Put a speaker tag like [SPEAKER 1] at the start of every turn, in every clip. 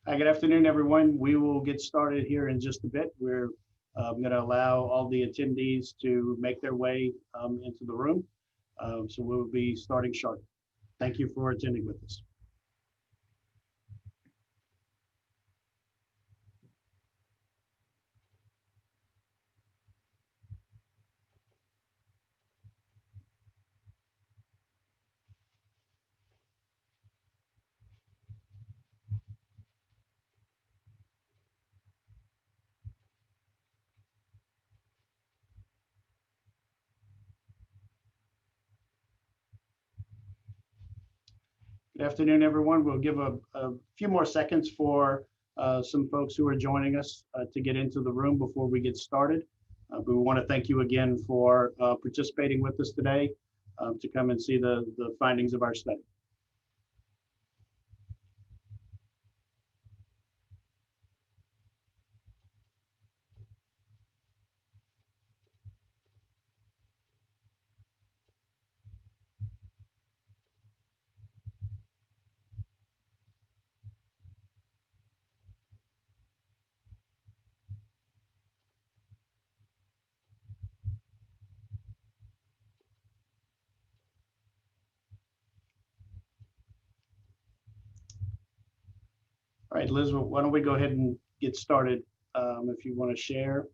[SPEAKER 1] Hi, good afternoon, everyone. We will get started here in just a bit. We're going to allow all the attendees to make their way into the room. So we'll be starting shortly. Thank you for attending with us. Good afternoon, everyone. We'll give a few more seconds for some folks who are joining us to get into the room before we get started. But we want to thank you again for participating with us today to come and see the findings of our study. All right, Liz, why don't we go ahead and get started if you want to share.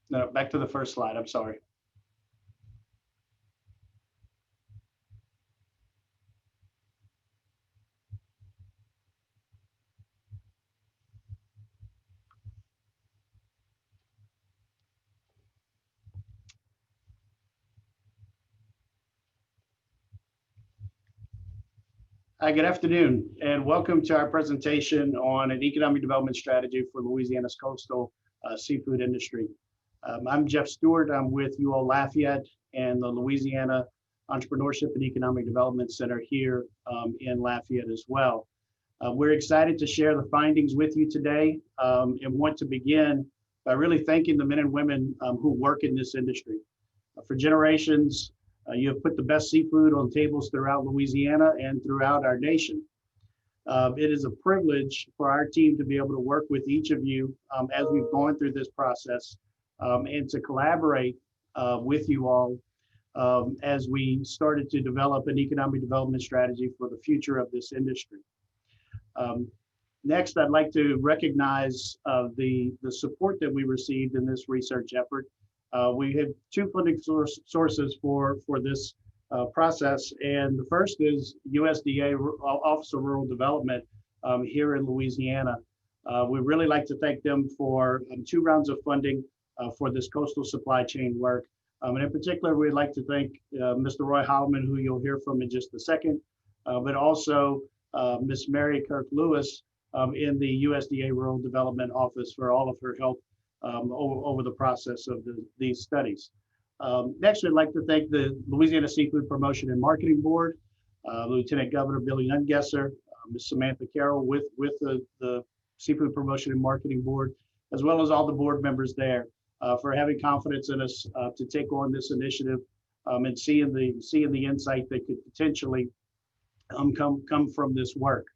[SPEAKER 1] No, back to the first slide. I'm sorry. Hi, good afternoon, and welcome to our presentation on an economic development strategy for Louisiana's coastal seafood industry. I'm Jeff Stewart. I'm with UO Lafayette and the Louisiana Entrepreneurship and Economic Development Center here in Lafayette as well. We're excited to share the findings with you today and want to begin by really thanking the men and women who work in this industry. For generations, you have put the best seafood on tables throughout Louisiana and throughout our nation. It is a privilege for our team to be able to work with each of you as we've gone through this process and to collaborate with you all as we started to develop an economic development strategy for the future of this industry. Next, I'd like to recognize the support that we received in this research effort. We have two funding sources for this process, and the first is USDA Office of Rural Development here in Louisiana. We really like to thank them for 2 rounds of funding for this coastal supply chain work. And in particular, we'd like to thank Mr. Roy Holloman, who you'll hear from in just a second, but also Ms. Mary Kirk Lewis in the USDA Rural Development Office for all of her help over the process of these studies. Next, I'd like to thank the Louisiana Seafood Promotion and Marketing Board, Lieutenant Governor Billy Ungesser, Ms. Samantha Carroll with the Seafood Promotion and Marketing Board, as well as all the board members there for having confidence in us to take on this initiative and seeing the insight that could potentially come from this work.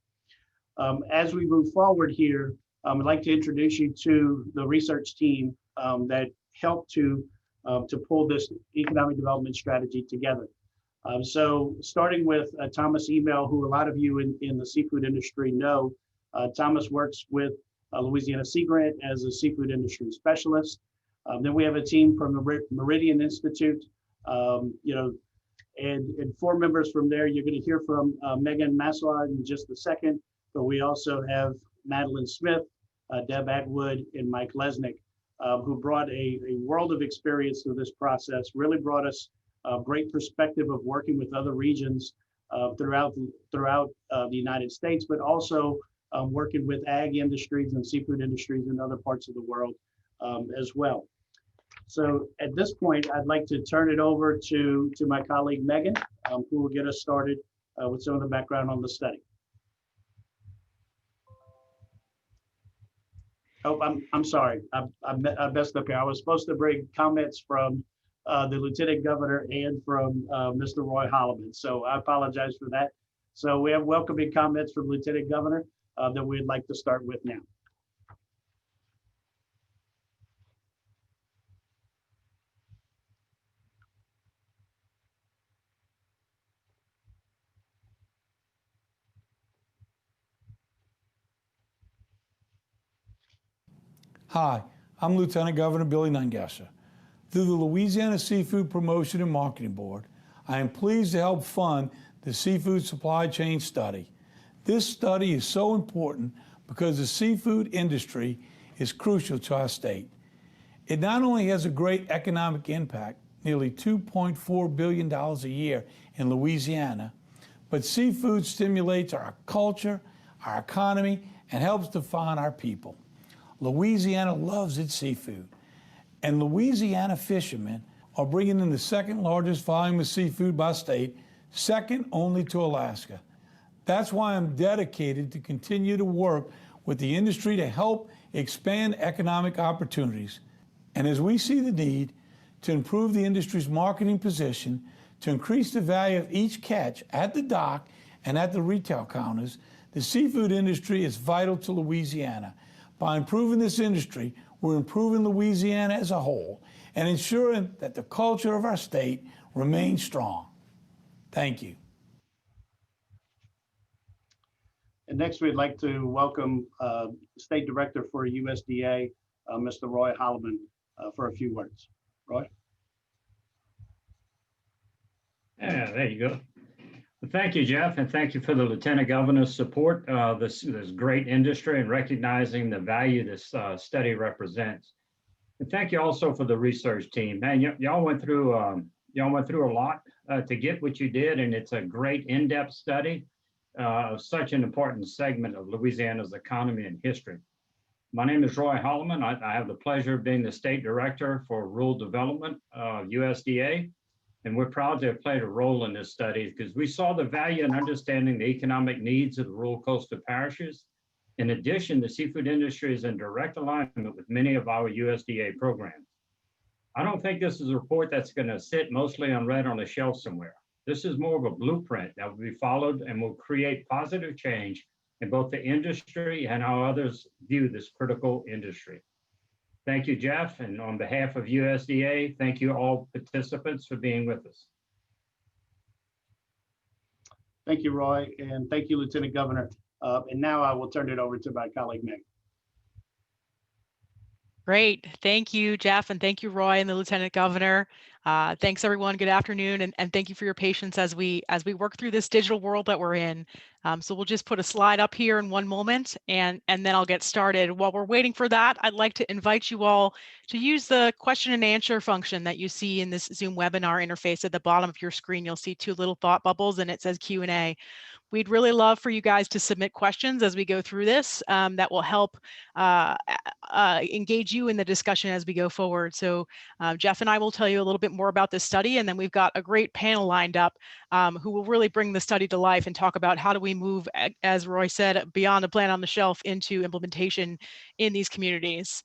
[SPEAKER 1] As we move forward here, I'd like to introduce you to the research team that helped to pull this economic development strategy together. So starting with Thomas Email, who a lot of you in the seafood industry know, Thomas works with Louisiana Sea Grant as a seafood industry specialist. Then we have a team from the Meridian Institute, and 4 members from there. You're going to hear from Megan Massaw in just a second, but we also have Madeline Smith, Deb Atwood, and Mike Lesnick, who brought a world of experience to this process, really brought us a great perspective of working with other regions throughout the United States, but also working with ag industries and seafood industries in other parts of the world as well. So at this point, I'd like to turn it over to my colleague, Megan, who will get us started with some of the background on the study. Oh, I'm sorry. I messed up here. I was supposed to bring comments from the Lieutenant Governor and from Mr. Roy Holloman. So I apologize for that. So we have welcoming comments from Lieutenant Governor that we'd like to start with now.
[SPEAKER 2] Hi, I'm Lieutenant Governor Billy Nungesser. Through the Louisiana Seafood Promotion and Marketing Board, I am pleased to help fund the Seafood Supply Chain Study. This study is so important because the seafood industry is crucial to our state. It not only has a great economic impact, nearly $2.4 billion a year in Louisiana, but seafood stimulates our culture, our economy, and helps define our people. Louisiana loves its seafood, and Louisiana fishermen are bringing in the second largest volume of seafood by state, second only to Alaska. That's why I'm dedicated to continue to work with the industry to help expand economic opportunities. And as we see the need to improve the industry's marketing position, to increase the value of each catch at the dock and at the retail counters, the seafood industry is vital to Louisiana. By improving this industry, we're improving Louisiana as a whole and ensuring that the culture of our state remains strong. Thank you.
[SPEAKER 1] And next, we'd like to welcome State Director for USDA, Mr. Roy Holloman, for a few words. Roy?
[SPEAKER 3] Yeah, there you go. Well, thank you, Jeff, and thank you for the Lieutenant Governor's support of this great industry and recognizing the value this study represents. And thank you also for the research team. Man, y'all went through a lot to get what you did, and it's a great in-depth study of such an important segment of Louisiana's economy and history. My name is Roy Holloman. I have the pleasure of being the State Director for Rural Development of USDA. And we're proud to have played a role in this study because we saw the value in understanding the economic needs of the rural coastal parishes. In addition, the seafood industry is in direct alignment with many of our USDA programs. I don't think this is a report that's going to sit mostly unread on a shelf somewhere. This is more of a blueprint that will be followed and will create positive change in both the industry and how others view this critical industry. Thank you, Jeff, and on behalf of USDA, thank you all participants for being with us.
[SPEAKER 1] Thank you, Roy, and thank you, Lieutenant Governor. And now I will turn it over to my colleague, Meg.
[SPEAKER 4] Great. Thank you, Jeff, and thank you, Roy and the Lieutenant Governor. Thanks, everyone. Good afternoon, and thank you for your patience as we work through this digital world that we're in. So we'll just put a slide up here in one moment, and then I'll get started. While we're waiting for that, I'd like to invite you all to use the question and answer function that you see in this Zoom webinar interface. At the bottom of your screen, you'll see two little thought bubbles, and it says Q&A. We'd really love for you guys to submit questions as we go through this that will help engage you in the discussion as we go forward. So Jeff and I will tell you a little bit more about this study, and then we've got a great panel lined up who will really bring the study to life and talk about how do we move, as Roy said, beyond a plan on the shelf into implementation in these communities.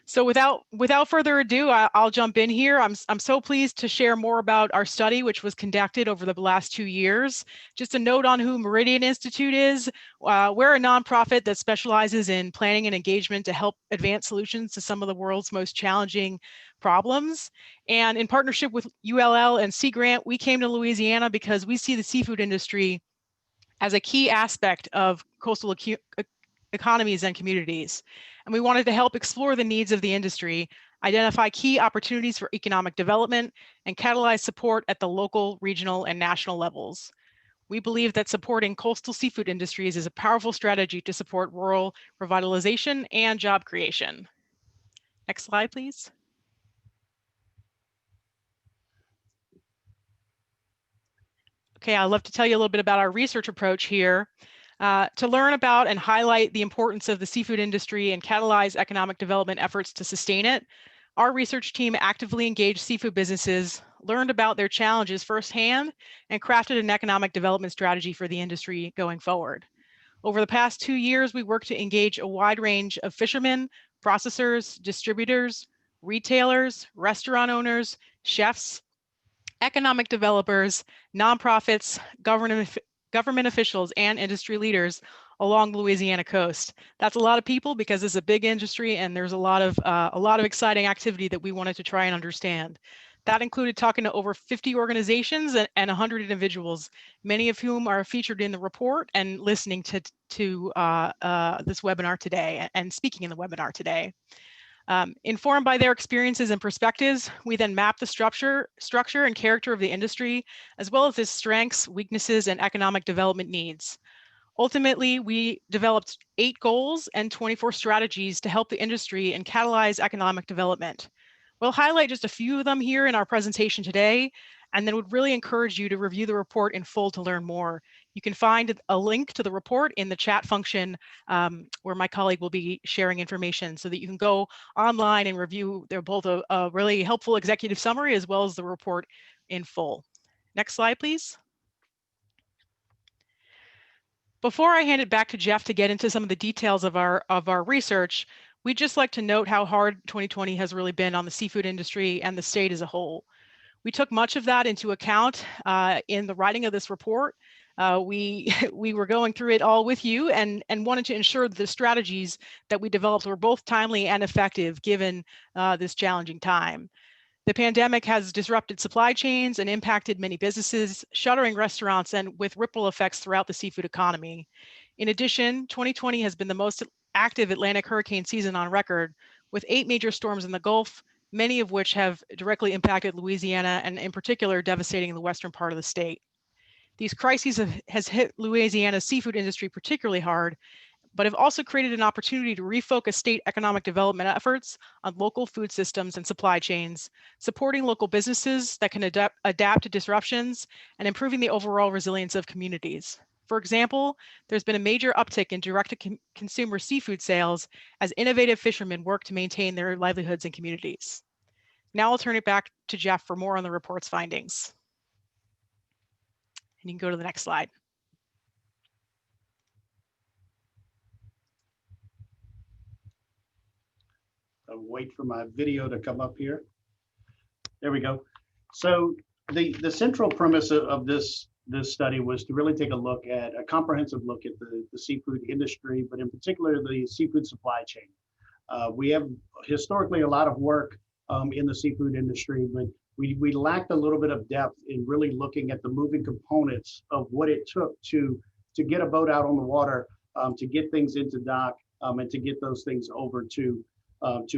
[SPEAKER 4] So without further ado, I'll jump in here. I'm so pleased to share more about our study, which was conducted over the last 2 years. Just a note on who Meridian Institute is. We're a nonprofit that specializes in planning and engagement to help advance solutions to some of the world's most challenging problems. And in partnership with ULL and Sea Grant, we came to Louisiana because we see the seafood industry as a key aspect of coastal economies and communities. And we wanted to help explore the needs of the industry, identify key opportunities for economic development, and catalyze support at the local, regional, and national levels. We believe that supporting coastal seafood industries is a powerful strategy to support rural revitalization and job creation. Next slide, please. Okay, I'd love to tell you a little bit about our research approach here. To learn about and highlight the importance of the seafood industry and catalyze economic development efforts to sustain it, our research team actively engaged seafood businesses, learned about their challenges firsthand, and crafted an economic development strategy for the industry going forward. Over the past 2 years, we worked to engage a wide range of fishermen, processors, distributors, retailers, restaurant owners, chefs, economic developers, nonprofits, government officials, and industry leaders along the Louisiana coast. That's a lot of people because it's a big industry and there's a lot of exciting activity that we wanted to try and understand. That included talking to over 50 organizations and 100 individuals, many of whom are featured in the report and listening to this webinar today and speaking in the webinar today. Informed by their experiences and perspectives, we then map the structure and character of the industry, as well as its strengths, weaknesses, and economic development needs. Ultimately, we developed 8 goals and 24 strategies to help the industry and catalyze economic development. We'll highlight just a few of them here in our presentation today, and then would really encourage you to review the report in full to learn more. You can find a link to the report in the chat function where my colleague will be sharing information so that you can go online and review. They're both a really helpful executive summary as well as the report in full. Next slide, please. Before I hand it back to Jeff to get into some of the details of our research, we'd just like to note how hard 2020 has really been on the seafood industry and the state as a whole. We took much of that into account in the writing of this report. We were going through it all with you and wanted to ensure that the strategies that we developed were both timely and effective given this challenging time. The pandemic has disrupted supply chains and impacted many businesses, shuttering restaurants and with ripple effects throughout the seafood economy. In addition, 2020 has been the most active Atlantic hurricane season on record, with 8 major storms in the Gulf, many of which have directly impacted Louisiana and in particular devastating the western part of the state. These crises has hit Louisiana's seafood industry particularly hard, but have also created an opportunity to refocus state economic development efforts on local food systems and supply chains, supporting local businesses that can adapt to disruptions and improving the overall resilience of communities. For example, there's been a major uptick in direct-to-consumer seafood sales as innovative fishermen work to maintain their livelihoods and communities. Now I'll turn it back to Jeff for more on the report's findings. And you can go to the next slide.
[SPEAKER 1] I'll wait for my video to come up here. There we go. So the central premise of this study was to really take a comprehensive look at the seafood industry, but in particular the seafood supply chain. We have historically a lot of work in the seafood industry, but we lacked a little bit of depth in really looking at the moving components of what it took to get a boat out on the water, to get things into dock, and to get those things over to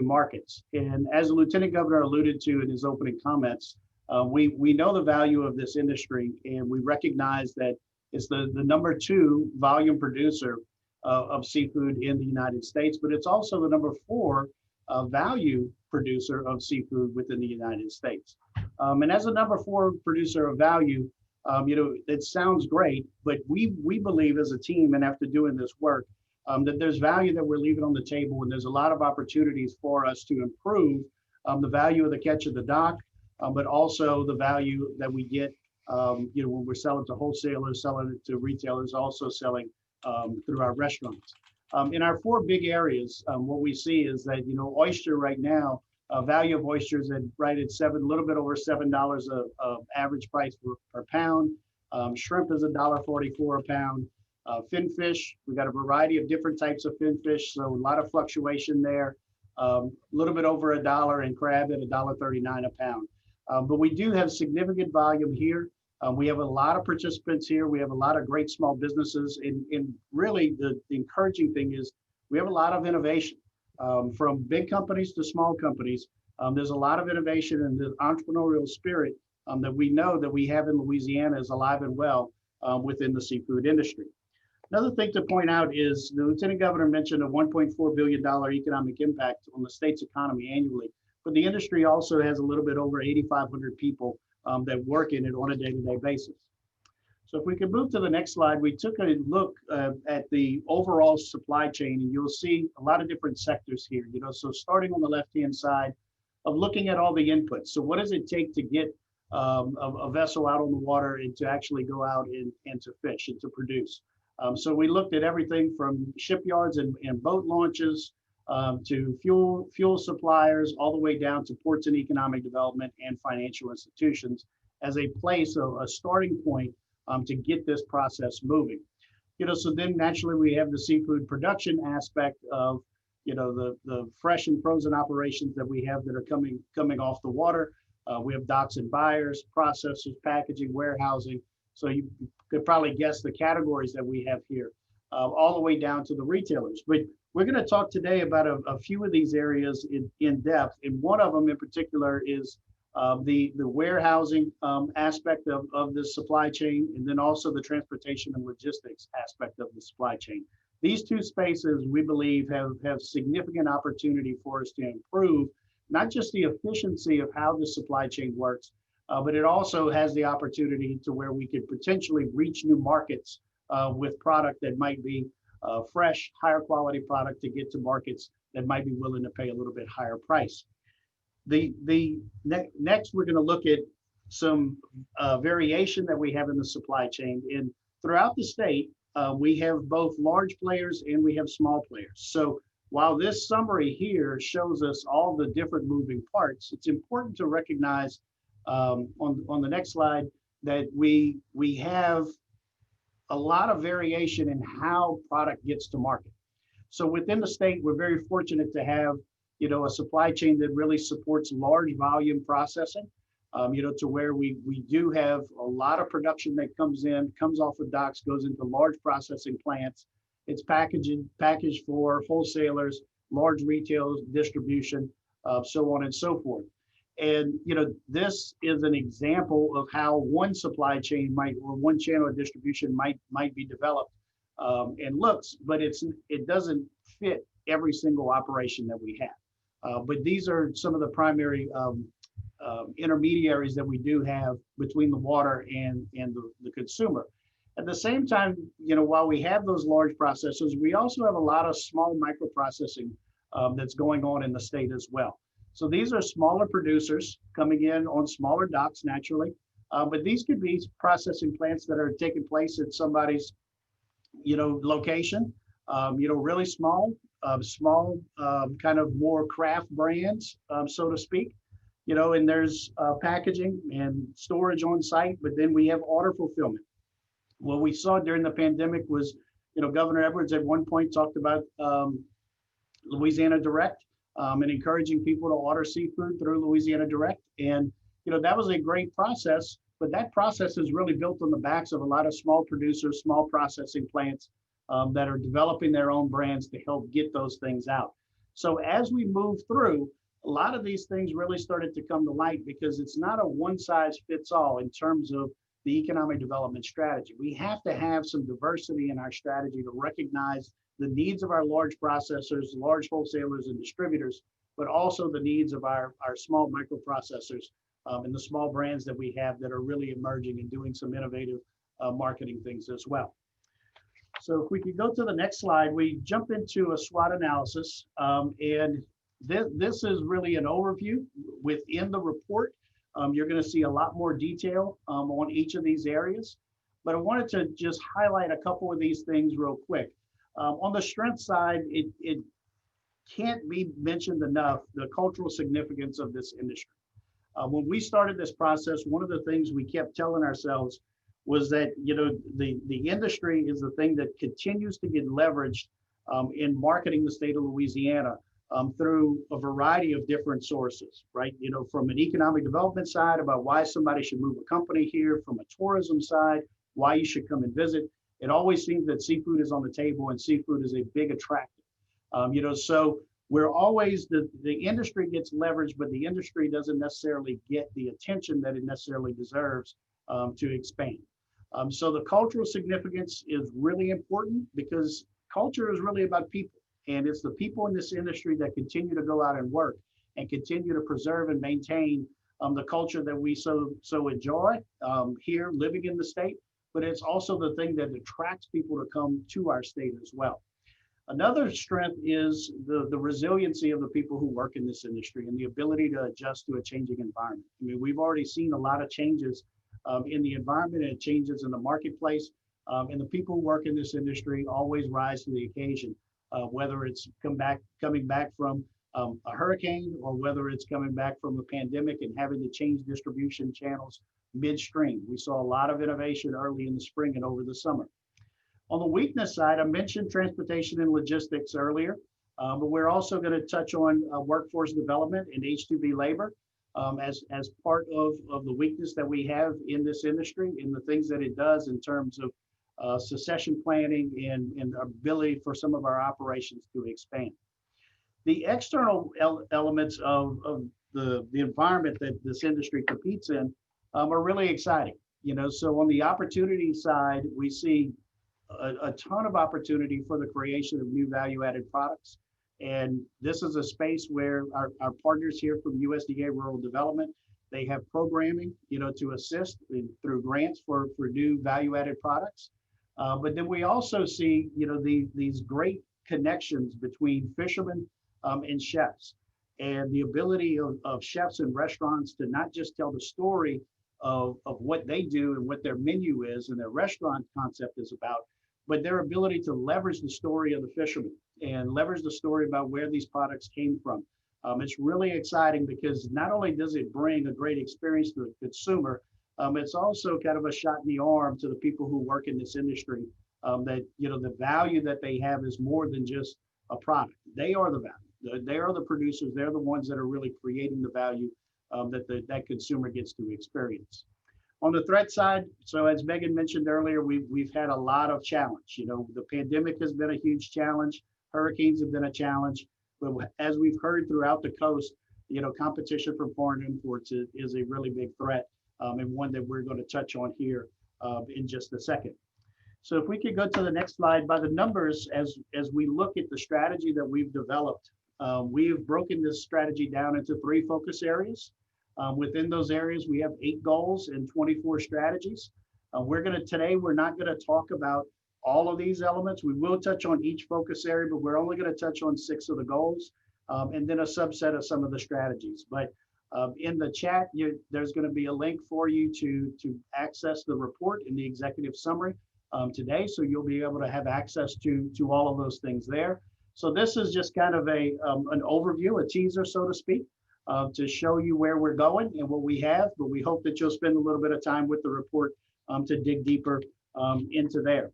[SPEAKER 1] markets. And as the Lieutenant Governor alluded to in his opening comments, we know the value of this industry, and we recognize that it's the number 2 volume producer of seafood in the United States, but it's also the number 4 value producer of seafood within the United States. And as a number 4 producer of value, it sounds great, but we believe as a team, and after doing this work, that there's value that we're leaving on the table, and there's a lot of opportunities for us to improve the value of the catch at the dock, but also the value that we get, when we're selling to wholesalers, selling it to retailers, also selling through our restaurants. In our 4 big areas, what we see is that, oyster right now, value of oysters at a little bit over $7 of average price per pound. Shrimp is $1.44 a pound. Finfish, we got a variety of different types of finfish, so a lot of fluctuation there. A little bit over $1, and crab at $1.39 a pound. But we do have significant volume here. We have a lot of participants here. We have a lot of great small businesses, and really the encouraging thing is we have a lot of innovation from big companies to small companies. There's a lot of innovation, and the entrepreneurial spirit that we know that we have in Louisiana is alive and well within the seafood industry. Another thing to point out is the Lieutenant Governor mentioned a $1.4 billion economic impact on the state's economy annually, but the industry also has a little bit over 8,500 people that work in it on a day-to-day basis. So if we could move to the next slide, we took a look at the overall supply chain, and you'll see a lot of different sectors here. So starting on the left-hand side of looking at all the inputs. So what does it take to get a vessel out on the water and to actually go out and to fish and to produce? So we looked at everything from shipyards and boat launches to fuel suppliers, all the way down to ports and economic development and financial institutions as a place, a starting point to get this process moving. So then naturally we have the seafood production aspect of, the fresh and frozen operations that we have that are coming off the water. We have docks and buyers, processors, packaging, warehousing. So you could probably guess the categories that we have here, all the way down to the retailers. But we're going to talk today about a few of these areas in depth. And one of them in particular is the warehousing aspect of the supply chain, and then also the transportation and logistics aspect of the supply chain. These two spaces, we believe, have significant opportunity for us to improve, not just the efficiency of how the supply chain works, but it also has the opportunity to where we could potentially reach new markets with product that might be fresh, higher quality product to get to markets that might be willing to pay a little bit higher price. Next, we're going to look at some variation that we have in the supply chain. And throughout the state, we have both large players and we have small players. So while this summary here shows us all the different moving parts, it's important to recognize on the next slide that we have a lot of variation in how product gets to market. So within the state, we're very fortunate to have, a supply chain that really supports large volume processing, to where we do have a lot of production that comes off of docks, goes into large processing plants. It's packaged for wholesalers, large retail distribution, so on and so forth. And this is an example of how one supply chain or one channel of distribution might be developed and looks, but it doesn't fit every single operation that we have. But these are some of the primary intermediaries that we do have between the water and the consumer. At the same time, while we have those large processors, we also have a lot of small microprocessing that's going on in the state as well. So these are smaller producers coming in on smaller docks naturally, but these could be processing plants that are taking place at somebody's, location, really small kind of more craft brands, so to speak, and there's packaging and storage on site, but then we have order fulfillment. What we saw during the pandemic was, Governor Edwards at one point talked about Louisiana Direct and encouraging people to order seafood through Louisiana Direct. And, that was a great process, but that process is really built on the backs of a lot of small producers, small processing plants that are developing their own brands to help get those things out. So as we move through, a lot of these things really started to come to light because it's not a one size fits all in terms of the economic development strategy. We have to have some diversity in our strategy to recognize the needs of our large processors, large wholesalers and distributors, but also the needs of our small microprocessors and the small brands that we have that are really emerging and doing some innovative marketing things as well. So if we could go to the next slide, we jump into a SWOT analysis, and this is really an overview within the report. You're going to see a lot more detail on each of these areas, but I wanted to just highlight a couple of these things real quick. On the strength side, it can't be mentioned enough, the cultural significance of this industry. When we started this process, one of the things we kept telling ourselves was that, the industry is the thing that continues to get leveraged in marketing the state of Louisiana through a variety of different sources, right? From an economic development side about why somebody should move a company here, from a tourism side, why you should come and visit. It always seems that seafood is on the table and seafood is a big attractant. So we're always, the industry gets leveraged, but the industry doesn't necessarily get the attention that it necessarily deserves to expand. So the cultural significance is really important because culture is really about people. And it's the people in this industry that continue to go out and work and continue to preserve and maintain the culture that we so enjoy here living in the state, but it's also the thing that attracts people to come to our state as well. Another strength is the resiliency of the people who work in this industry and the ability to adjust to a changing environment. I mean, we've already seen a lot of changes in the environment and changes in the marketplace, And the people who work in this industry always rise to the occasion, whether it's coming back from a hurricane, or whether it's coming back from a pandemic and having to change distribution channels midstream. We saw a lot of innovation early in the spring and over the summer. On the weakness side, I mentioned transportation and logistics earlier, but we're also going to touch on workforce development and H-2B labor as part of the weakness that we have in this industry and the things that it does in terms of succession planning and ability for some of our operations to expand. The external elements of the environment that this industry competes in are really exciting. So on the opportunity side, we see a ton of opportunity for the creation of new value-added products. And this is a space where our partners here from USDA Rural Development, they have programming, to assist through grants for new value-added products. But then we also see, these great connections between fishermen and chefs, and the ability of chefs and restaurants to not just tell the story of what they do and what their menu is and their restaurant concept is about, but their ability to leverage the story of the fishermen and leverage the story about where these products came from. It's really exciting because not only does it bring a great experience to the consumer, it's also kind of a shot in the arm to the people who work in this industry, that the value that they have is more than just a product. They are the value. They are the producers. They're the ones that are really creating the value that consumer gets to experience. On the threat side, so as Megan mentioned earlier, we've had a lot of challenge. The pandemic has been a huge challenge. Hurricanes have been a challenge. But as we've heard throughout the coast, competition from foreign imports is a really big threat, and one that we're going to touch on here in just a second. So if we could go to the next slide, by the numbers, as we look at the strategy that we've developed, we have broken this strategy down into 3 focus areas. Within those areas, we have 8 goals and 24 strategies. Today, we're not going to talk about all of these elements. We will touch on each focus area, but we're only going to touch on 6 of the goals, and then a subset of some of the strategies. But in the chat, there's going to be a link for you to access the report in the executive summary today. So you'll be able to have access to all of those things there. So this is just kind of an overview, a teaser, so to speak, to show you where we're going and what we have, but we hope that you'll spend a little bit of time with the report to dig deeper into there.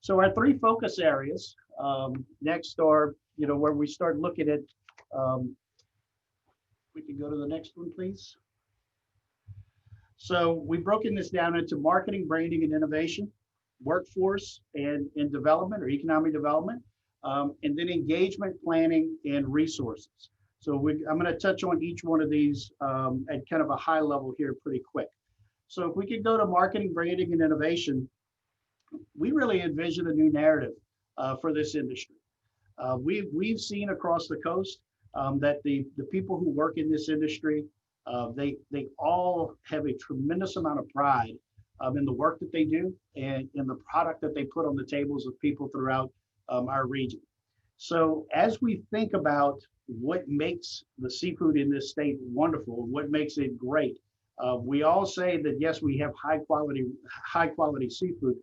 [SPEAKER 1] So our 3 focus areas next are, where we start looking at, we can go to the next one, please. So we've broken this down into marketing, branding, and innovation, workforce and development or economic development, and then engagement, planning, and resources. So I'm going to touch on each one of these at kind of a high level here pretty quick. So if we could go to marketing, branding, and innovation, we really envision a new narrative for this industry. We've seen across the coast that the people who work in this industry, they all have a tremendous amount of pride in the work that they do and in the product that they put on the tables of people throughout our region. So as we think about what makes the seafood in this state wonderful, what makes it great, we all say that yes, we have high quality seafood,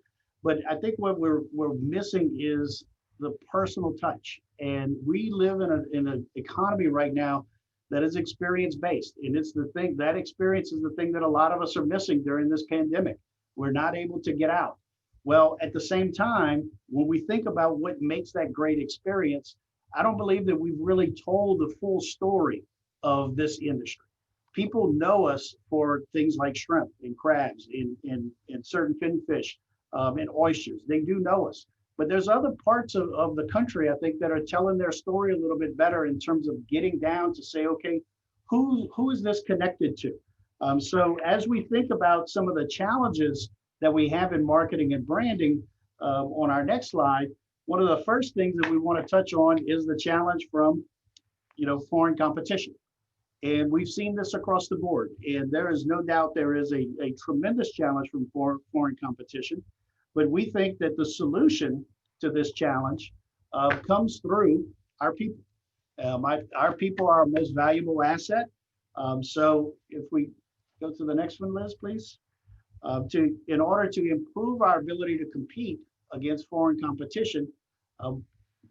[SPEAKER 1] but I think what we're missing is the personal touch. And we live in an economy right now that is experience based, and it's the thing, that experience is the thing that a lot of us are missing during this pandemic. We're not able to get out. Well, at the same time, when we think about what makes that great experience, I don't believe that we've really told the full story of this industry. People know us for things like shrimp and crabs and certain fin fish and oysters. They do know us. But there's other parts of the country, I think, that are telling their story a little bit better in terms of getting down to say, okay, who is this connected to? So as we think about some of the challenges that we have in marketing and branding on our next slide, one of the first things that we want to touch on is the challenge from, foreign competition. And we've seen this across the board. And there is no doubt there is a tremendous challenge from foreign competition. But we think that the solution to this challenge comes through our people. Our people are our most valuable asset. So if we go to the next one, Liz, please. In order to improve our ability to compete against foreign competition,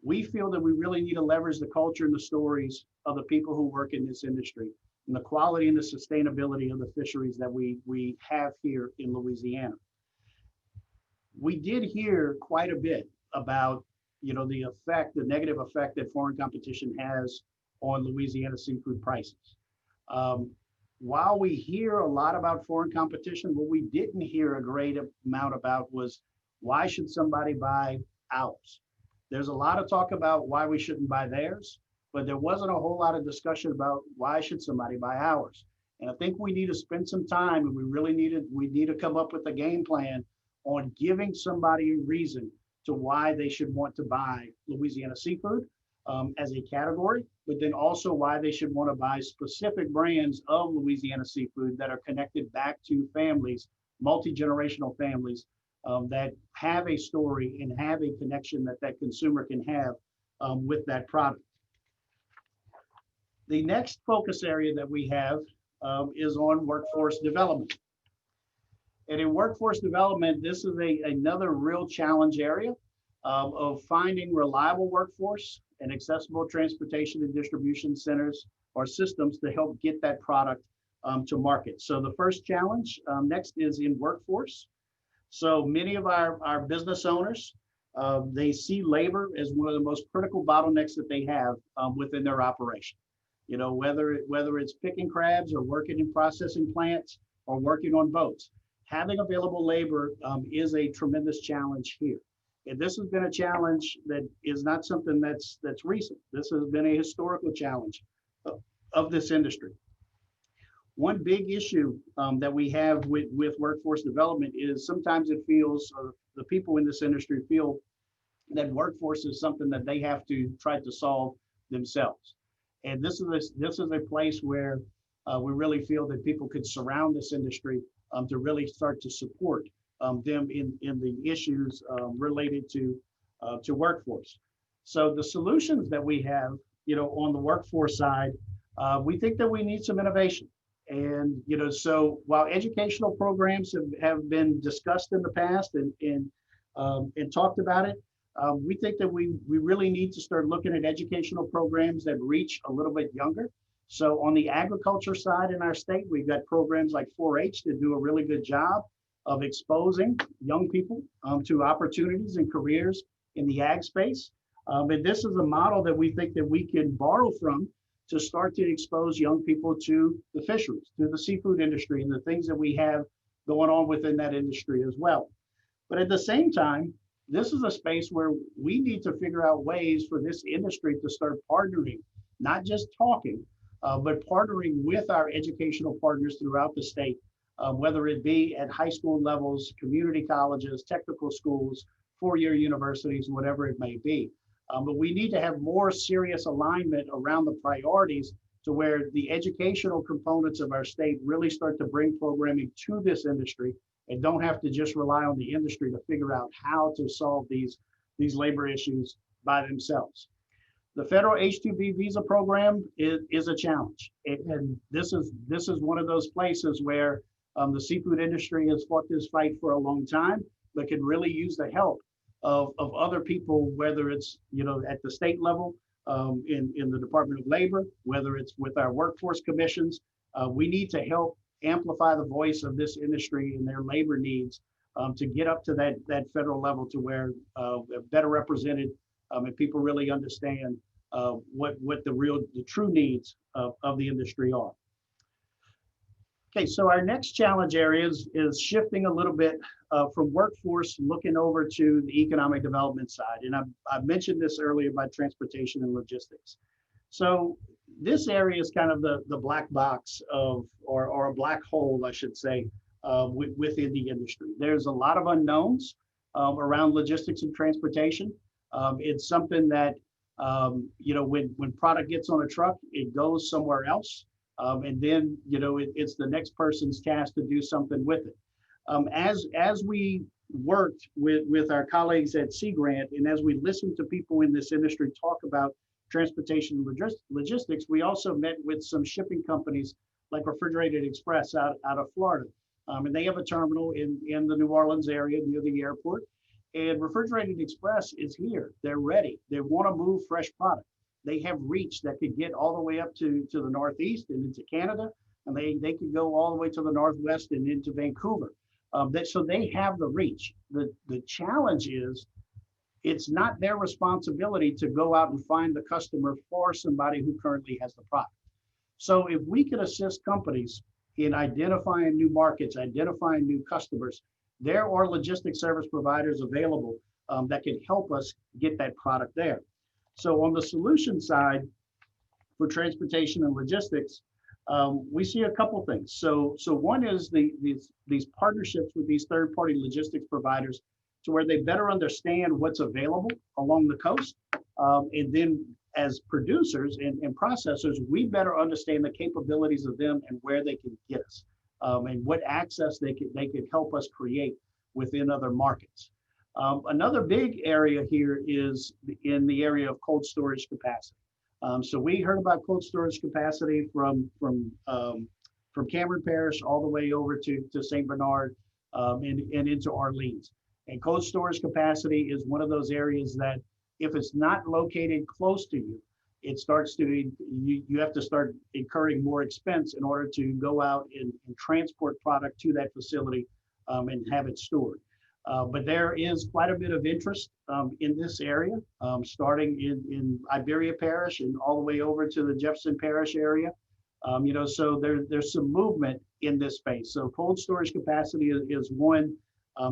[SPEAKER 1] we feel that we really need to leverage the culture and the stories of the people who work in this industry and the quality and the sustainability of the fisheries that we have here in Louisiana. We did hear quite a bit about, the negative effect that foreign competition has on Louisiana seafood prices. While we hear a lot about foreign competition, what we didn't hear a great amount about was, why should somebody buy ours? There's a lot of talk about why we shouldn't buy theirs, but there wasn't a whole lot of discussion about why should somebody buy ours. And I think we need to spend some time, and we need to come up with a game plan on giving somebody a reason to why they should want to buy Louisiana seafood as a category, but then also why they should want to buy specific brands of Louisiana seafood that are connected back to families, multi-generational families that have a story and have a connection that consumer can have with that product. The next focus area that we have is on workforce development. And in workforce development, this is another real challenge area of finding reliable workforce and accessible transportation and distribution centers or systems to help get that product to market. So the first challenge next is in workforce. So many of our business owners, they see labor as one of the most critical bottlenecks that they have within their operation. Whether it's picking crabs or working in processing plants or working on boats, having available labor is a tremendous challenge here. And this has been a challenge that is not something that's recent. This has been a historical challenge of this industry. One big issue that we have with workforce development is sometimes it feels, or the people in this industry feel, that workforce is something that they have to try to solve themselves. And this is a place where we really feel that people could surround this industry to really start to support them in the issues related to workforce. So the solutions that we have, on the workforce side, we think that we need some innovation. And so while educational programs have been discussed in the past and talked about it, we think that we really need to start looking at educational programs that reach a little bit younger. So on the agriculture side in our state, we've got programs like 4-H that do a really good job of exposing young people to opportunities and careers in the ag space. And this is a model that we think that we can borrow from to start to expose young people to the fisheries, to the seafood industry, and the things that we have going on within that industry as well. But at the same time, this is a space where we need to figure out ways for this industry to start partnering, not just talking, but partnering with our educational partners throughout the state, whether it be at high school levels, community colleges, technical schools, four-year universities, whatever it may be. But we need to have more serious alignment around the priorities to where the educational components of our state really start to bring programming to this industry and don't have to just rely on the industry to figure out how to solve these labor issues by themselves. The federal H-2B visa program is a challenge. And this is one of those places where the seafood industry has fought this fight for a long time, but can really use the help of other people, whether it's at the state level, in the Department of Labor, whether it's with our workforce commissions. We need to help amplify the voice of this industry and their labor needs to get up to that federal level to where they're better represented and people really understand what the true needs of the industry are. Okay, so our next challenge area is shifting a little bit from workforce, looking over to the economic development side. And I've mentioned this earlier about transportation and logistics. So this area is kind of the black box or a black hole, I should say, within the industry. There's a lot of unknowns around logistics and transportation. It's something that, when product gets on a truck, it goes somewhere else. And then, it's the next person's task to do something with it. As we worked with our colleagues at Sea Grant, and as we listened to people in this industry talk about transportation and logistics, we also met with some shipping companies like Refrigerated Express out of Florida and they have a terminal in the New Orleans area near the airport. And Refrigerated Express is here. They're ready. They want to move fresh product. They have reach that could get all the way up to the Northeast and into Canada, and they could go all the way to the Northwest and into Vancouver. So they have the reach. The challenge is it's not their responsibility to go out and find the customer for somebody who currently has the product. So if we can assist companies in identifying new markets, identifying new customers, there are logistics service providers available that can help us get that product there. So on the solution side for transportation and logistics, we see a couple things. So one is these partnerships with these third-party logistics providers to where they better understand what's available along the coast. And then as producers and processors, we better understand the capabilities of them and where they can get us and what access they could help us create within other markets. Another big area here is in the area of cold storage capacity. So we heard about cold storage capacity from Cameron Parish all the way over to St. Bernard and into Orleans. And cold storage capacity is one of those areas that if it's not located close to you, it starts to, you have to start incurring more expense in order to go out and transport product to that facility and have it stored. But there is quite a bit of interest in this area, starting in Iberia Parish and all the way over to the Jefferson Parish area. So there's some movement in this space. So cold storage capacity is one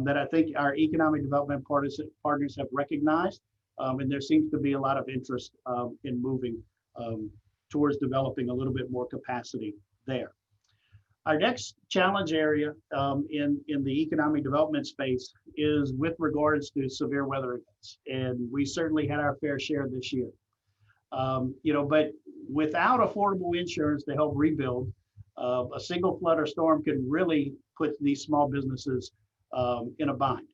[SPEAKER 1] that I think our economic development partners have recognized. And there seems to be a lot of interest in moving towards developing a little bit more capacity there. Our next challenge area in the economic development space is with regards to severe weather events. And we certainly had our fair share this year. But without affordable insurance to help rebuild, a single flood or storm can really put these small businesses in a bind.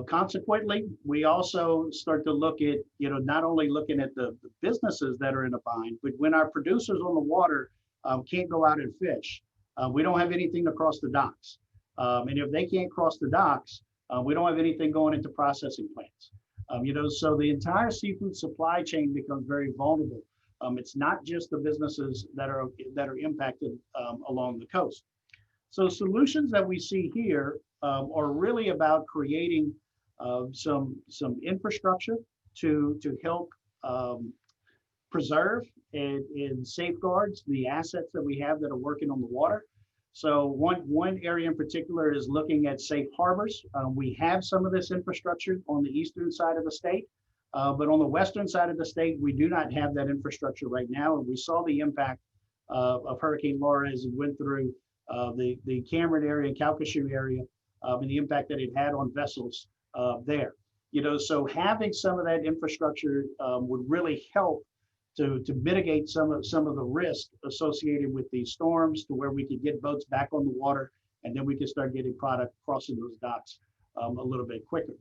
[SPEAKER 1] Consequently, we also start to look at, not only looking at the businesses that are in a bind, but when our producers on the water can't go out and fish, we don't have anything to cross the docks. And if they can't cross the docks, we don't have anything going into processing plants. So the entire seafood supply chain becomes very vulnerable. It's not just the businesses that are impacted along the coast. So solutions that we see here are really about creating some infrastructure to help preserve and safeguards the assets that we have that are working on the water. So one area in particular is looking at safe harbors. We have some of this infrastructure on the eastern side of the state, but on the western side of the state, we do not have that infrastructure right now. And we saw the impact of Hurricane Laura as it went through the Cameron area, Calcasieu area, and the impact that it had on vessels there. So having some of that infrastructure would really help to mitigate some of the risk associated with these storms, to where we could get boats back on the water, and then we can start getting product crossing those docks a little bit quicker.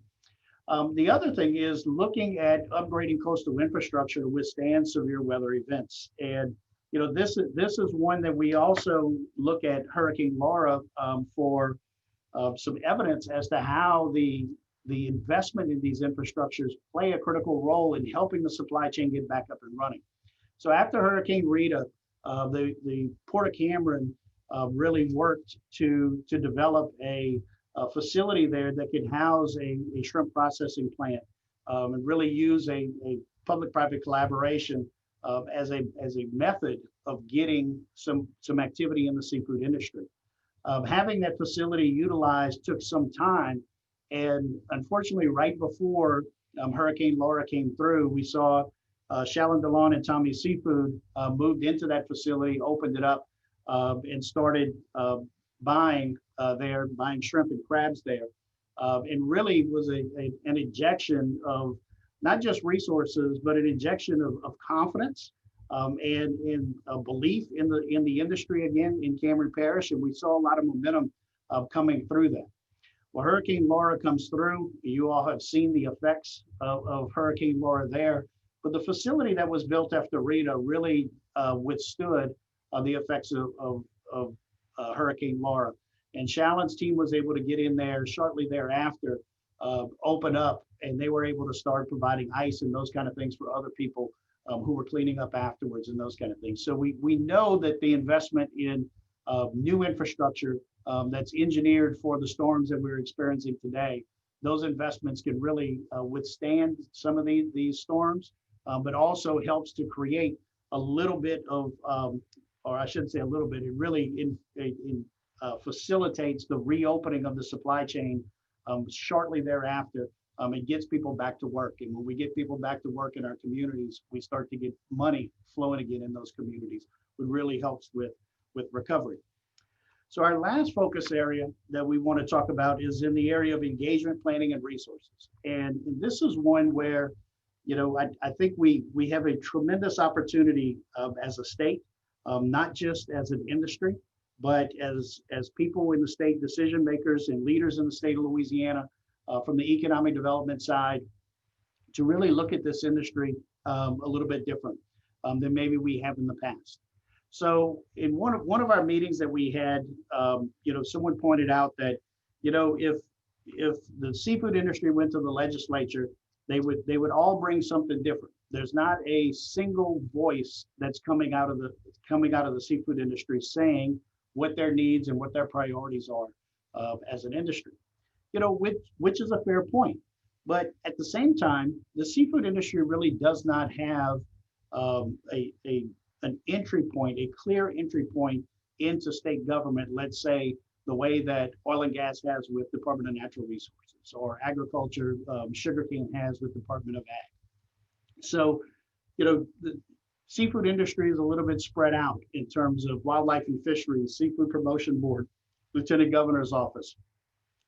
[SPEAKER 1] The other thing is looking at upgrading coastal infrastructure to withstand severe weather events. And this is one that we also look at Hurricane Laura for some evidence as to how the investment in these infrastructures play a critical role in helping the supply chain get back up and running. So after Hurricane Rita, the Port of Cameron really worked to develop a facility there that could house a shrimp processing plant and really use a public-private collaboration as a method of getting some activity in the seafood industry. Having that facility utilized took some time, and unfortunately, right before Hurricane Laura came through, we saw Shallon DeLon and Tommy Seafood moved into that facility, opened it up, and started buying shrimp and crabs there, and really was an injection of not just resources, but an injection of confidence and a belief in the industry again in Cameron Parish, and we saw a lot of momentum coming through that. Well, Hurricane Laura comes through. You all have seen the effects of Hurricane Laura there, but the facility that was built after Rita really withstood the effects of Hurricane Laura. And Shallon's team was able to get in there shortly thereafter, open up, and they were able to start providing ice and those kind of things for other people who were cleaning up afterwards and those kind of things. So we know that the investment in new infrastructure that's engineered for the storms that we're experiencing today, those investments can really withstand some of these storms, but also helps to create a little bit of, or I shouldn't say a little bit, it really facilitates the reopening of the supply chain shortly thereafter. It gets people back to work. And when we get people back to work in our communities, we start to get money flowing again in those communities, which really helps with recovery. So our last focus area that we want to talk about is in the area of engagement, planning, and resources. And this is one where, you know, I think we have a tremendous opportunity as a state, not just as an industry, but as people in the state, decision makers and leaders in the state of Louisiana, from the economic development side, to really look at this industry a little bit different than maybe we have in the past. So in one of our meetings that we had, you know, someone pointed out that, you know, if the seafood industry went to the legislature, they would all bring something different. There's not a single voice that's coming out of the seafood industry saying what their needs and what their priorities are as an industry. You know, which is a fair point. But at the same time, the seafood industry really does not have an entry point, a clear entry point into state government, let's say the way that oil and gas has with Department of Natural Resources, or agriculture, sugarcane has with Department of Ag. So, you know, the seafood industry is a little bit spread out in terms of Wildlife and Fisheries, Seafood Promotion Board, Lieutenant Governor's Office,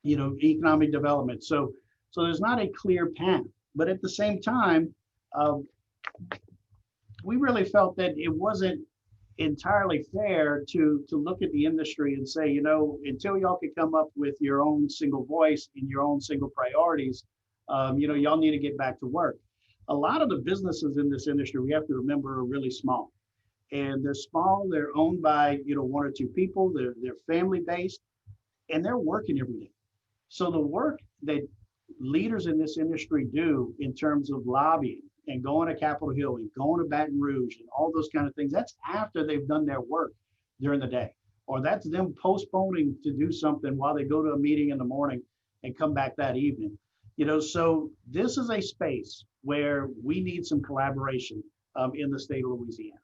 [SPEAKER 1] you know, economic development. So there's not a clear path, but at the same time, we really felt that it wasn't entirely fair to look at the industry and say, you know, until y'all could come up with your own single voice and your own single priorities, you know, y'all need to get back to work. A lot of the businesses in this industry, we have to remember, are really small, and they're small. They're owned by, you know, one or two people. They're family based, and they're working every day. So the work that leaders in this industry do in terms of lobbying and going to Capitol Hill and going to Baton Rouge and all those kind of things, that's after they've done their work during the day, or that's them postponing to do something while they go to a meeting in the morning and come back that evening. You know, so this is a space where we need some collaboration in the state of Louisiana.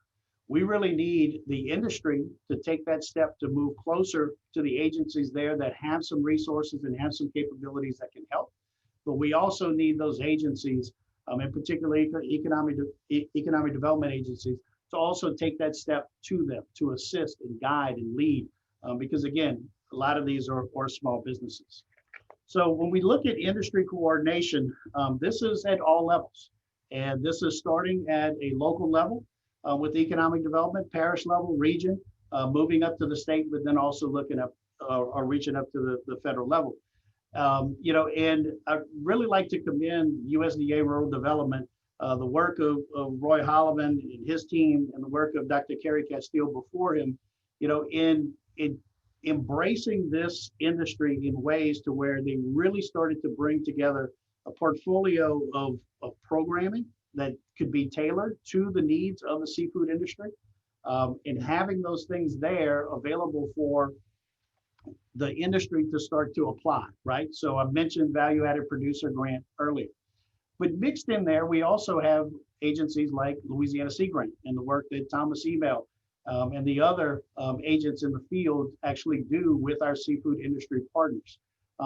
[SPEAKER 1] We really need the industry to take that step to move closer to the agencies there that have some resources and have some capabilities that can help. But we also need those agencies, in particular economic development agencies, to also take that step to them to assist and guide and lead, because again, a lot of these are small businesses. So when we look at industry coordination, this is at all levels, and this is starting at a local level with economic development, parish level, region, moving up to the state, but then also looking up or reaching up to the federal level. You know, and I really like to commend USDA Rural Development, the work of Roy Holloman and his team, and the work of Dr. Kerry Castile before him, you know, in embracing this industry in ways to where they really started to bring together a portfolio of programming that could be tailored to the needs of the seafood industry, and having those things there available for the industry to start to apply, right? So I mentioned value-added producer grant earlier, but mixed in there, we also have agencies like Louisiana Sea Grant and the work that Thomas Ebel and the other agents in the field actually do with our seafood industry partners.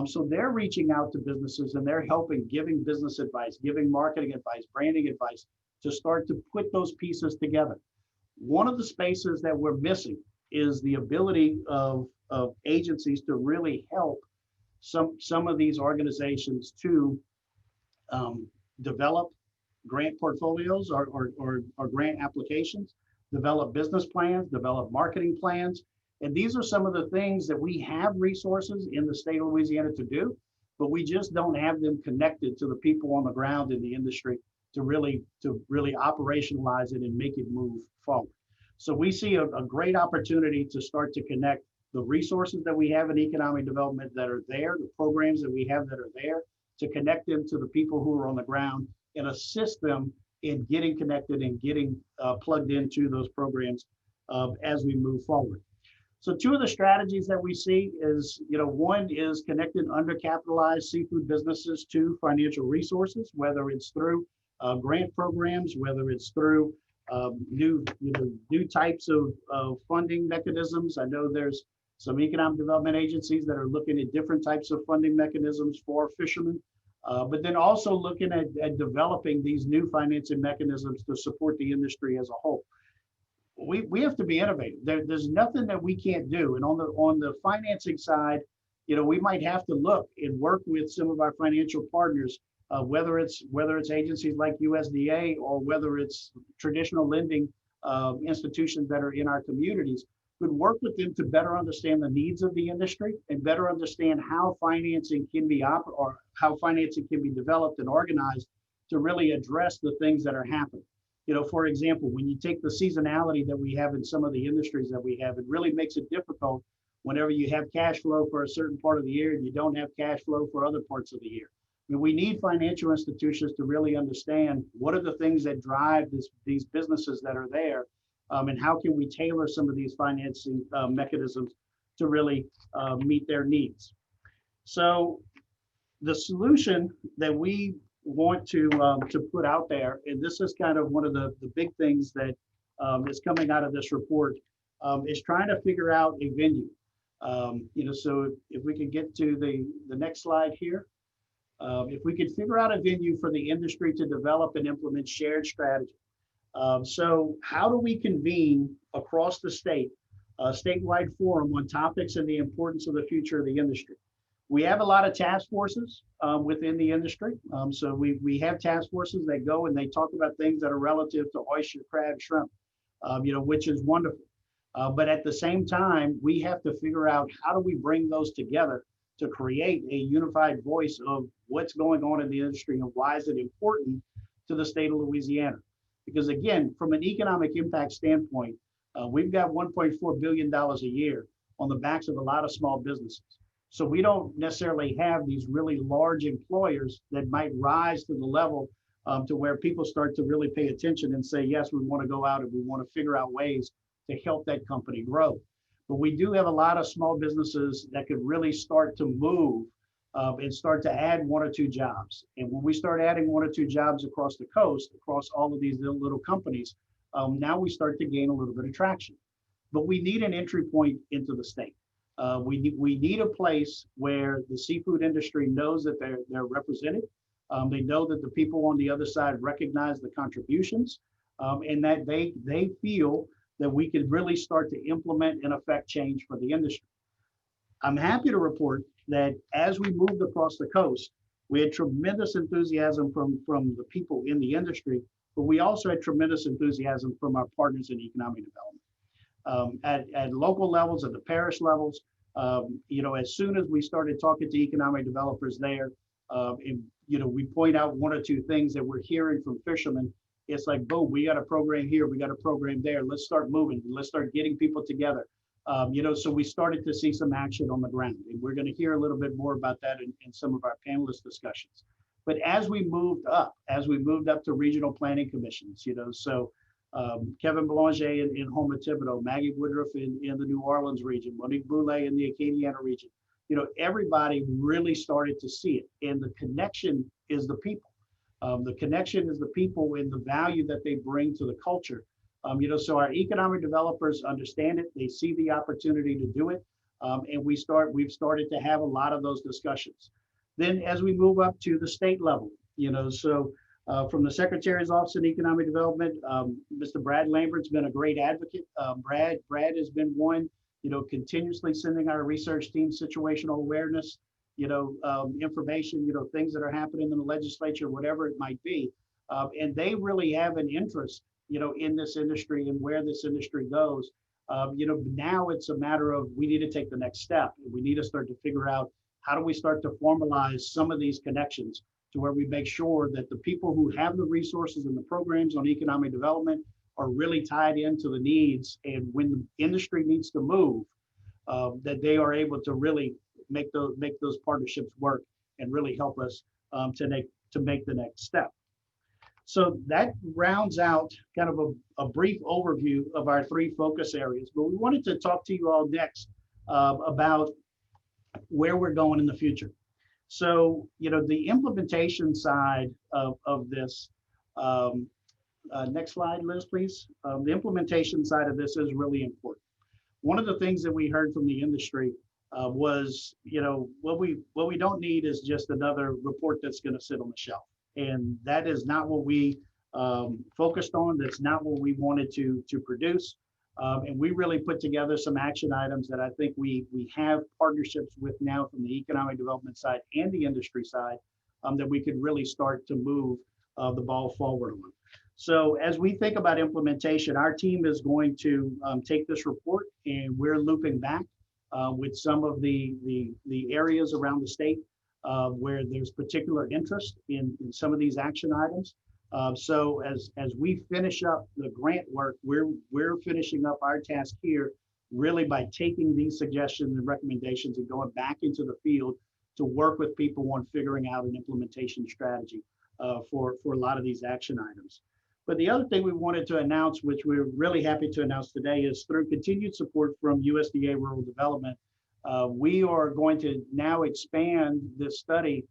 [SPEAKER 1] So they're reaching out to businesses and they're helping, giving business advice, giving marketing advice, branding advice, to start to put those pieces together. One of the spaces that we're missing is the ability of agencies to really help some of these organizations to develop grant portfolios or grant applications, develop business plans, develop marketing plans. And these are some of the things that we have resources in the state of Louisiana to do, but we just don't have them connected to the people on the ground in the industry to really operationalize it and make it move forward. So we see a great opportunity to start to connect the resources that we have in economic development that are there, the programs that we have that are there, to connect them to the people who are on the ground and assist them in getting connected and getting plugged into those programs as we move forward. So two of the strategies that we see is, one is connecting undercapitalized seafood businesses to financial resources, whether it's through grant programs, whether it's through new types of funding mechanisms. I know there's some economic development agencies that are looking at different types of funding mechanisms for fishermen, but then also looking at developing these new financing mechanisms to support the industry as a whole. We have to be innovative. There's nothing that we can't do. And on the financing side, we might have to look and work with some of our financial partners, whether it's agencies like USDA or whether it's traditional lending institutions that are in our communities, could work with them to better understand the needs of the industry and better understand how financing can be developed and organized to really address the things that are happening. For example, when you take the seasonality that we have in some of the industries that we have, it really makes it difficult whenever you have cash flow for a certain part of the year and you don't have cash flow for other parts of the year. I mean, we need financial institutions to really understand what are the things that drive these businesses that are there, and how can we tailor some of these financing mechanisms to really meet their needs. So the solution that we want to put out there, and this is kind of one of the big things that is coming out of this report, is trying to figure out a venue. So if we could get to the next slide here, if we could figure out a venue for the industry to develop and implement shared strategy. So how do we convene across the state, a statewide forum on topics and the importance of the future of the industry? We have a lot of task forces within the industry. So we have task forces that go and they talk about things that are relative to oyster, crab, shrimp, which is wonderful. But at the same time, we have to figure out how do we bring those together to create a unified voice of what's going on in the industry and why is it important to the state of Louisiana. Because again, from an economic impact standpoint, we've got $1.4 billion a year on the backs of a lot of small businesses. So we don't necessarily have these really large employers that might rise to the level to where people start to really pay attention and say, yes, we want to go out and we want to figure out ways to help that company grow. But we do have a lot of small businesses that could really start to move and start to add 1 or 2 jobs. And when we start adding 1 or 2 jobs across the coast, across all of these little companies, now we start to gain a little bit of traction. But we need an entry point into the state. We need a place where the seafood industry knows that they're represented. They know that the people on the other side recognize the contributions, and that they feel that we could really start to implement and affect change for the industry. I'm happy to report that as we moved across the coast, we had tremendous enthusiasm from the people in the industry, but we also had tremendous enthusiasm from our partners in economic development. At local levels, at the parish levels, as soon as we started talking to economic developers there, and we point out 1 or 2 things that we're hearing from fishermen, it's like, boom, we got a program here, we got a program there, let's start moving, let's start getting people together. So we started to see some action on the ground, and we're going to hear a little bit more about that in some of our panelist discussions. But as we moved up to regional planning commissions, so Kevin Belanger in Houma Thibodeau, Maggie Woodruff in the New Orleans region, Monique Boulay in the Acadiana region, everybody really started to see it. And the connection is the people. The connection is the people and the value that they bring to the culture. So our economic developers understand it, they see the opportunity to do it, and we've started to have a lot of those discussions. Then as we move up to the state level, from the Secretary's Office of Economic Development, Mr. Brad Lambert's been a great advocate. Brad has been one, continuously sending our research team situational awareness, information, things that are happening in the legislature, whatever it might be. And they really have an interest, in this industry and where this industry goes. Now it's a matter of we need to take the next step. We need to start to figure out how do we start to formalize some of these connections to where we make sure that the people who have the resources and the programs on economic development are really tied into the needs. And when the industry needs to move, that they are able to really make those partnerships work and really help us to make the next step. So that rounds out kind of a brief overview of our 3 focus areas, but we wanted to talk to you all next about where we're going in the future. So, the implementation side of this, next slide, Liz, please. The implementation side of this is really important. One of the things that we heard from the industry was, what we don't need is just another report that's going to sit on the shelf. And that is not what we focused on. That's not what we wanted to produce. And we really put together some action items that I think we have partnerships with now from the economic development side and the industry side that we could really start to move the ball forward on. So as we think about implementation, our team is going to take this report, and we're looping back with some of the areas around the state where there's particular interest in some of these action items. So as we finish up the grant work, we're finishing up our task here really by taking these suggestions and recommendations and going back into the field to work with people on figuring out an implementation strategy for a lot of these action items. But the other thing we wanted to announce, which we're really happy to announce today, is through continued support from USDA Rural Development, we are going to now expand this study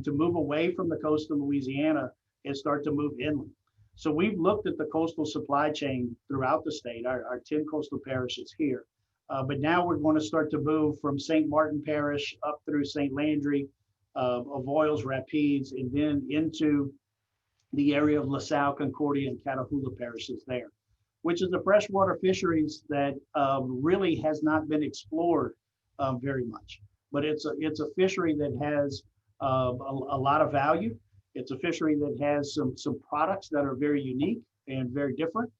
[SPEAKER 1] to move away from the coast of Louisiana and start to move inland. So we've looked at the coastal supply chain throughout the state, our 10 coastal parishes here. But now we're going to start to move from St. Martin Parish up through St. Landry, Avoyelles, Rapides, and then into the area of LaSalle, Concordia, and Catahoula parishes there, which is a freshwater fisheries that really has not been explored very much. But it's a fishery that has a lot of value. It's a fishery that has some products that are very unique and very different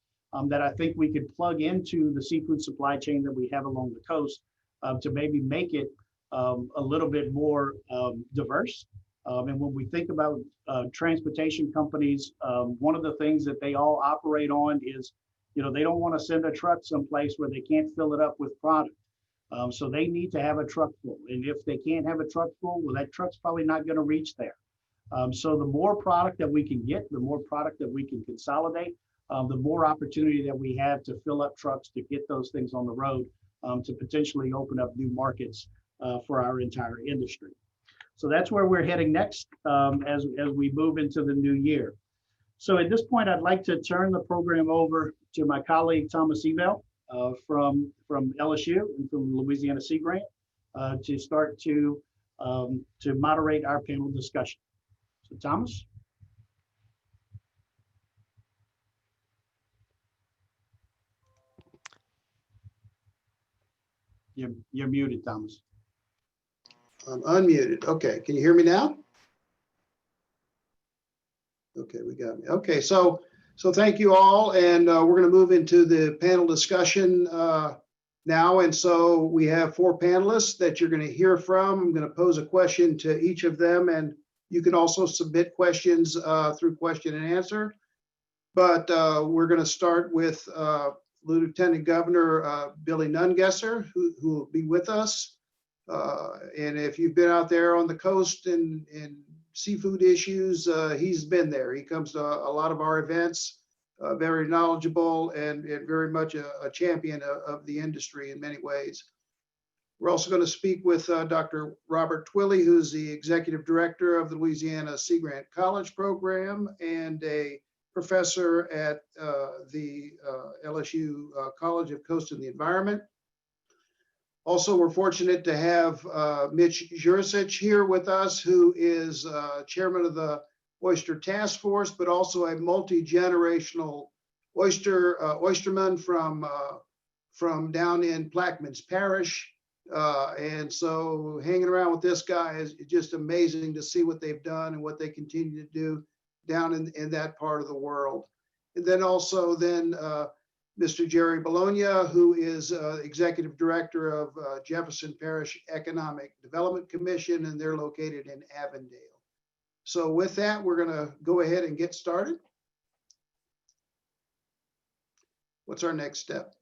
[SPEAKER 1] that I think we could plug into the seafood supply chain that we have along the coast to maybe make it a little bit more diverse. And when we think about transportation companies, one of the things that they all operate on is, they don't want to send a truck someplace where they can't fill it up with product. So they need to have a truck full. And if they can't have a truck full, well, that truck's probably not going to reach there. So the more product that we can get, the more product that we can consolidate, the more opportunity that we have to fill up trucks to get those things on the road to potentially open up new markets for our entire industry. So that's where we're heading next as we move into the new year. So at this point, I'd like to turn the program over to my colleague, Thomas Ebel from LSU and from Louisiana Sea Grant to start to moderate our panel discussion. So Thomas. You're muted, Thomas.
[SPEAKER 5] I'm unmuted. Okay, can you hear me now? Okay, we got me. Okay, so thank you all, and we're going to move into the panel discussion now. And so we have 4 panelists that you're going to hear from. I'm going to pose a question to each of them, and you can also submit questions through question and answer. But we're going to start with Lieutenant Governor Billy Nungesser, who will be with us. And if you've been out there on the coast and seafood issues, he's been there. He comes to a lot of our events, very knowledgeable and very much a champion of the industry in many ways. We're also going to speak with Dr. Robert Twilley, who's the Executive Director of the Louisiana Sea Grant College Program and a professor at the LSU College of Coast and the Environment. Also, we're fortunate to have Mitch Jurisic here with us, who is chairman of the Oyster Task Force, but also a multi-generational oysterman from down in Plaquemines Parish. And so hanging around with this guy is just amazing to see what they've done and what they continue to do down in that part of the world. And then also Mr. Jerry Bologna, who is Executive Director of Jefferson Parish Economic Development Commission, and they're located in Avondale. So with that, we're going to go ahead and get started. What's our next step?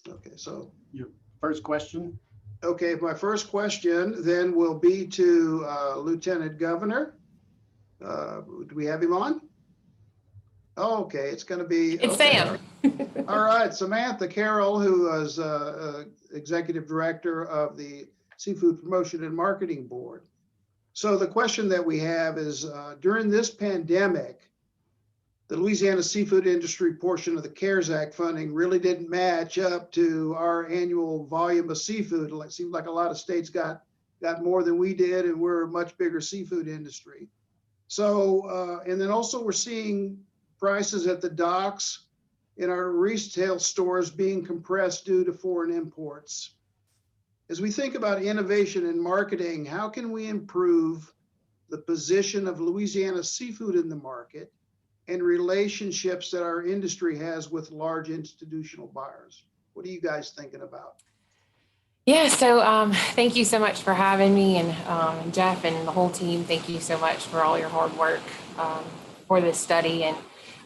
[SPEAKER 5] Okay, so
[SPEAKER 1] Your first question?
[SPEAKER 5] okay, my first question then will be to Lieutenant Governor. Do we have him on? Oh, okay, it's going to be
[SPEAKER 6] It's
[SPEAKER 5] okay.
[SPEAKER 6] Sam.
[SPEAKER 5] All right, Samantha Carroll, who is Executive Director of the Seafood Promotion and Marketing Board. So the question that we have is, during this pandemic, the Louisiana seafood industry portion of the CARES Act funding really didn't match up to our annual volume of seafood. It seemed like a lot of states got more than we did, and we're a much bigger seafood industry. So, and then also we're seeing prices at the docks in our retail stores being compressed due to foreign imports. As we think about innovation and marketing, how can we improve the position of Louisiana seafood in the market and relationships that our industry has with large institutional buyers? What are you guys thinking about?
[SPEAKER 6] Yeah, so thank you so much for having me, and Jeff and the whole team, thank you so much for all your hard work for this study.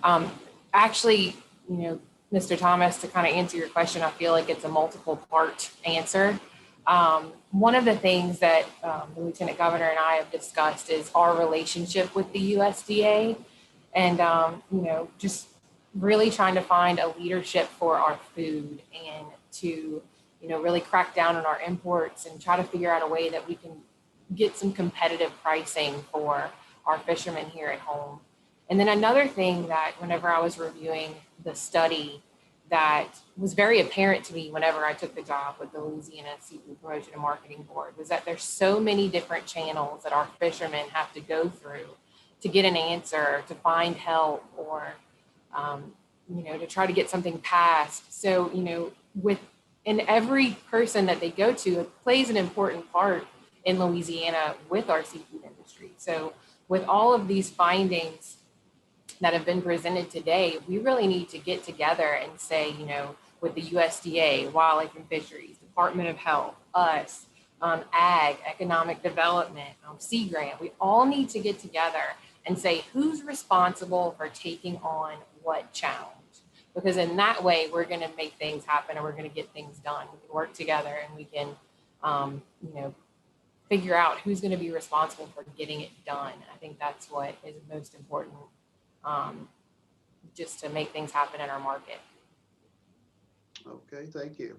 [SPEAKER 6] And actually, you know, Mr. Thomas, to kind of answer your question, I feel like it's a multiple part answer. One of the things that the Lieutenant Governor and I have discussed is our relationship with the USDA, and you know, just really trying to find a leadership for our food and to, you know, really crack down on our imports and try to figure out a way that we can get some competitive pricing for our fishermen here at home. And then another thing that whenever I was reviewing the study that was very apparent to me whenever I took the job with the Louisiana Seafood Promotion and Marketing Board was that there's so many different channels that our fishermen have to go through to get an answer, to find help, or, you know, to try to get something passed. So, you know, and every person that they go to, it plays an important part in Louisiana with our seafood industry. So with all of these findings that have been presented today, we really need to get together and say, you know, with the USDA, Wildlife and Fisheries, Department of Health, us, Ag, Economic Development, Sea Grant, we all need to get together and say who's responsible for taking on what challenge. Because in that way, we're going to make things happen and we're going to get things done. We can work together and we can, you know, figure out who's going to be responsible for getting it done. I think that's what is most important, just to make things happen in our market.
[SPEAKER 5] Okay, thank you.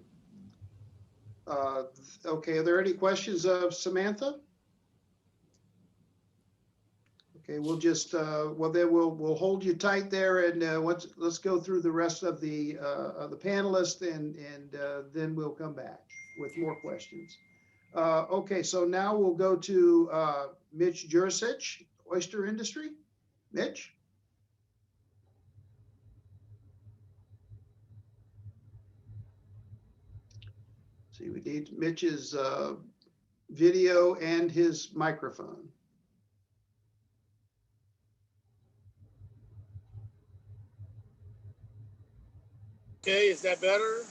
[SPEAKER 5] Okay, are there any questions of Samantha? Okay, we'll just well then we'll hold you tight there, and let's go through the rest of the panelists, and then we'll come back with more questions. Okay, so now we'll go to Mitch Jurasich, oyster industry. Mitch. See, we need Mitch's video and his microphone.
[SPEAKER 7] Okay, is that better?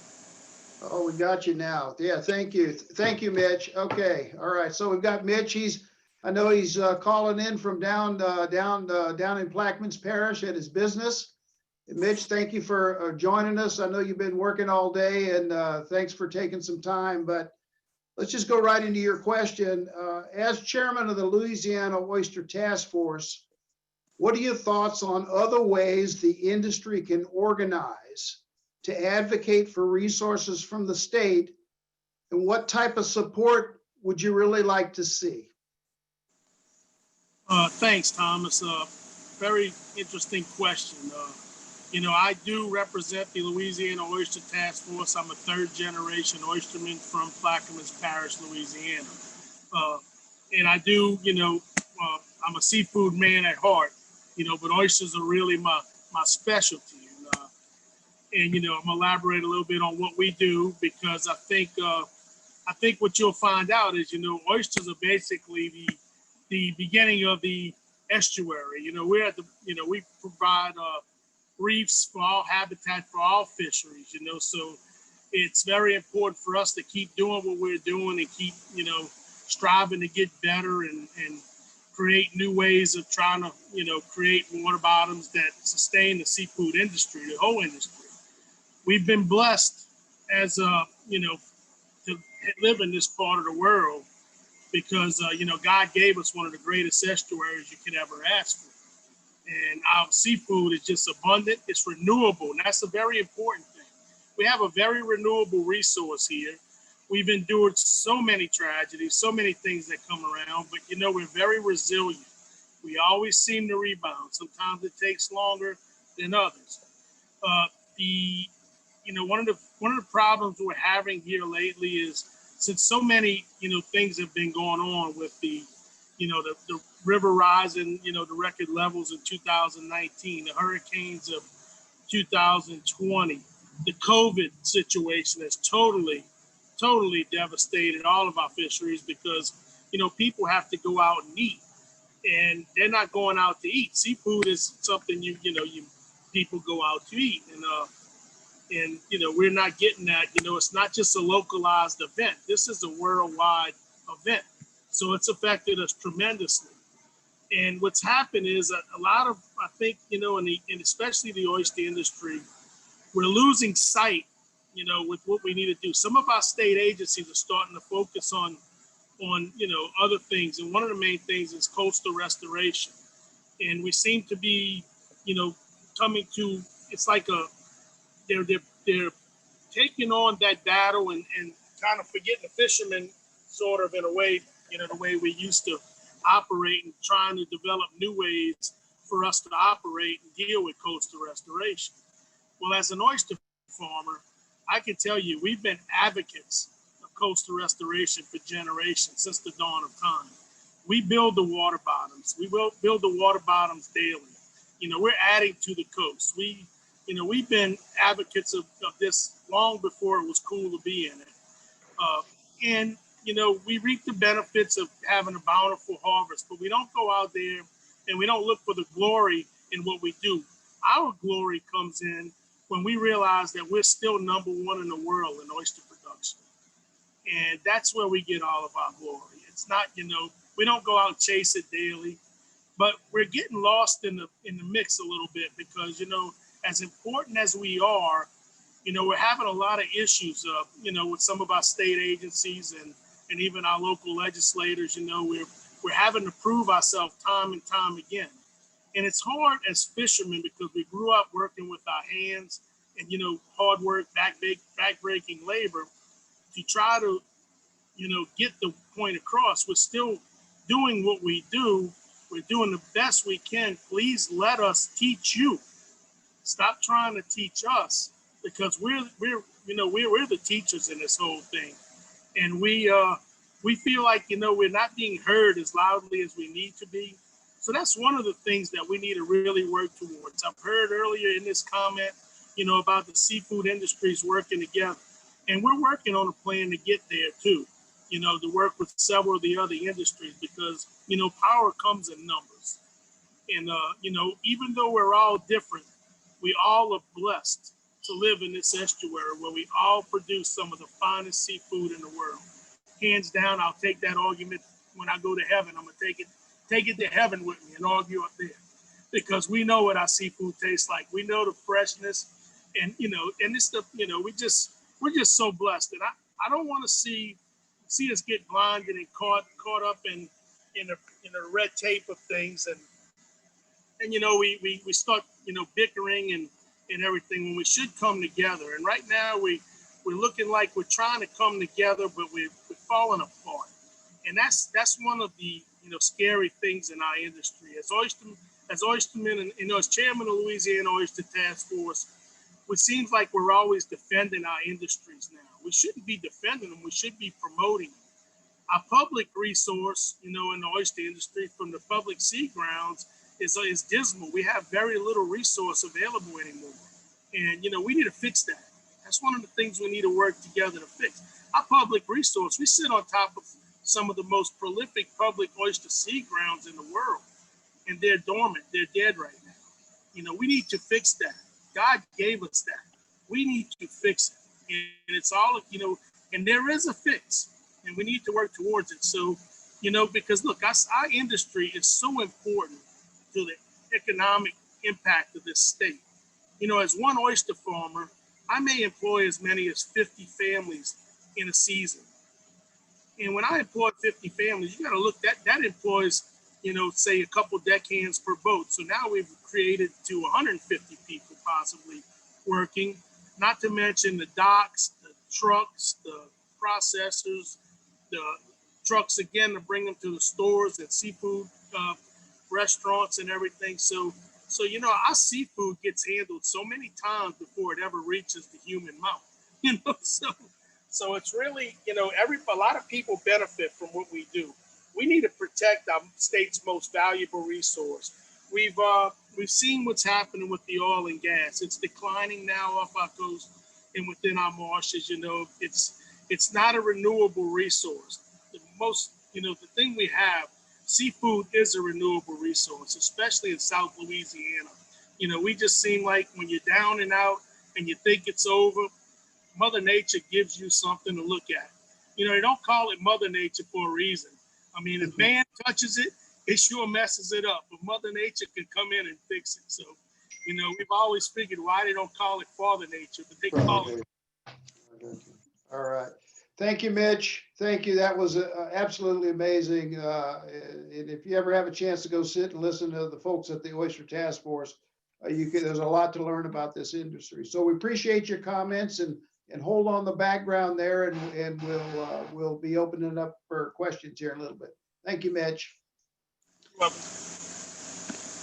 [SPEAKER 5] Oh, we got you now. Yeah, thank you. Thank you, Mitch. Okay, all right. So we've got Mitch. I know he's calling in from down in Plaquemines Parish at his business. And Mitch, thank you for joining us. I know you've been working all day, and thanks for taking some time. But let's just go right into your question. As chairman of the Louisiana Oyster Task Force, what are your thoughts on other ways the industry can organize to advocate for resources from the state, and what type of support would you really like to see?
[SPEAKER 7] Thanks, Thomas. Very interesting question. You know, I do represent the Louisiana Oyster Task Force. I'm a third generation oysterman from Plaquemines Parish, Louisiana. And I do, you know, I'm a seafood man at heart, you know, but oysters are really my specialty. And you know, I'm gonna elaborate a little bit on what we do, because I think what you'll find out is, you know, oysters are basically the beginning of the estuary. You know, we provide reefs for all habitat for all fisheries. You know, so it's very important for us to keep doing what we're doing and keep, you know, striving to get better and create new ways of trying to, you know, create water bottoms that sustain the seafood industry, the whole industry. We've been blessed as to live in this part of the world, because God gave us one of the greatest estuaries you could ever ask for. And our seafood is just abundant, it's renewable, and that's a very important thing. We have a very renewable resource here. We've endured so many tragedies, so many things that come around, but we're very resilient. We always seem to rebound. Sometimes it takes longer than others. The one of the problems we're having here lately is, since so many things have been going on with the river rising, the record levels in 2019, the hurricanes of 2020, the COVID situation has totally devastated all of our fisheries, because people have to go out and eat, and they're not going out to eat. Seafood is something you people go out to eat, and we're not getting that. It's not just a localized event. This is a worldwide event, so it's affected us tremendously. And what's happened is a lot of, I think, and especially the oyster industry, we're losing sight, with what we need to do. Some of our state agencies are starting to focus on other things, and one of the main things is coastal restoration. And we seem to be, coming to, it's like they're taking on that battle and kind of forgetting the fishermen, sort of, in a way, the way we used to operate, and trying to develop new ways for us to operate and deal with coastal restoration. Well, as an oyster farmer, I can tell you, we've been advocates of coastal restoration for generations, since the dawn of time. We build the water bottoms. We will build the water bottoms daily. We're adding to the coast. We've been advocates of this long before it was cool to be in it. And we reap the benefits of having a bountiful harvest, but we don't go out there and we don't look for the glory in what we do. Our glory comes in when we realize that we're still number one in the world in oyster production. And that's where we get all of our glory. It's not, we don't go out and chase it daily, but we're getting lost in the mix a little bit, because, as important as we are, we're having a lot of issues, with some of our state agencies and even our local legislators. We're having to prove ourselves time and time again. And it's hard as fishermen, because we grew up working with our hands and, hard work, back-breaking labor, to try to, get the point across. We're still doing what we do. We're doing the best we can. Please let us teach you. Stop trying to teach us, because we're the teachers in this whole thing. And we feel like, we're not being heard as loudly as we need to be. So that's one of the things that we need to really work towards. I've heard earlier in this comment, about the seafood industries working together. And we're working on a plan to get there too, to work with several of the other industries, because, power comes in numbers. And, even though we're all different, we all are blessed to live in this estuary where we all produce some of the finest seafood in the world. Hands down, I'll take that argument when I go to heaven. I'm gonna take it to heaven with me and argue up there, because we know what our seafood tastes like. We know the freshness, and and this stuff. We're just so blessed, and I don't want to see us get blinded and caught up in the red tape of things, and we start bickering and everything, when we should come together. And right now we're looking like we're trying to come together, but we're falling apart. And that's one of the scary things in our industry. As oystermen, and as chairman of the Louisiana Oyster Task Force, it seems like we're always defending our industries now. We shouldn't be defending them. We should be promoting them. Our public resource, in the oyster industry, from the public sea grounds, is dismal. We have very little resource available anymore. And, we need to fix that. That's one of the things we need to work together to fix. Our public resource, we sit on top of some of the most prolific public oyster sea grounds in the world, and they're dormant. They're dead right now. We need to fix that. God gave us that. We need to fix it. And it's all, and there is a fix, and we need to work towards it. So, because look, our industry is so important to the economic impact of this state. As one oyster farmer, I may employ as many as 50 families in a season. And when I employ 50 families, you got to look that employs, say a couple deckhands per boat. So now we've created to 150 people possibly working, not to mention the docks, the trucks, the processors, the trucks again to bring them to the stores and seafood restaurants and everything. So our seafood gets handled so many times before it ever reaches the human mouth. So it's really, a lot of people benefit from what we do. We need to protect our state's most valuable resource. We've seen what's happening with the oil and gas. It's declining now off our coast and within our marshes. It's not a renewable resource. The thing we have, seafood is a renewable resource, especially in South Louisiana. We just seem like when you're down and out and you think it's over, Mother Nature gives you something to look at. They don't call it Mother Nature for a reason. I mean, if man touches it, it sure messes it up, but Mother Nature can come in and fix it. So, we've always figured why they don't call it Father Nature, but they call it.
[SPEAKER 5] All right. Thank you, Mitch. Thank you. That was absolutely amazing. And if you ever have a chance to go sit and listen to the folks at the Oyster Task Force, there's a lot to learn about this industry. So we appreciate your comments and hold on the background there, and we'll be opening up for questions here in a little bit. Thank you, Mitch.
[SPEAKER 7] Welcome.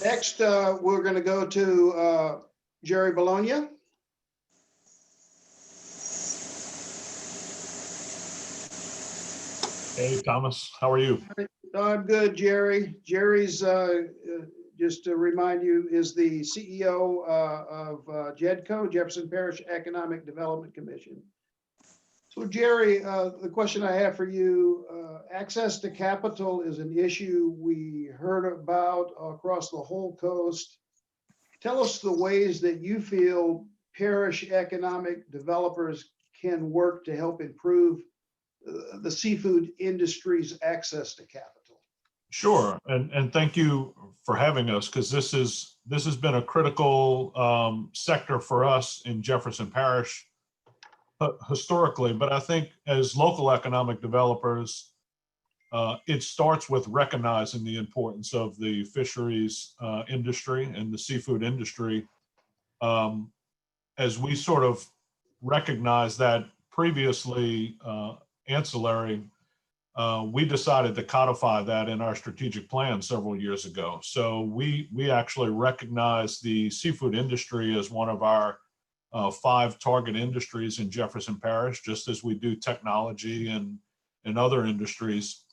[SPEAKER 5] Next, we're going to go to Jerry Bologna.
[SPEAKER 8] Hey, Thomas, how are you?
[SPEAKER 5] I'm good, Jerry. Jerry's, just to remind you, is the CEO of JEDCO, Jefferson Parish Economic Development Commission. So Jerry, the question I have for you, access to capital is an issue we heard about across the whole coast. Tell us the ways that you feel parish economic developers can work to help improve the seafood industry's access to capital.
[SPEAKER 8] Sure, and thank you for having us, because this has been a critical sector for us in Jefferson Parish historically. But I think as local economic developers, it starts with recognizing the importance of the fisheries industry and the seafood industry. As we sort of recognize that previously ancillary, we decided to codify that in our strategic plan several years ago. So we actually recognize the seafood industry as one of our 5 target industries in Jefferson Parish, just as we do technology and other industries.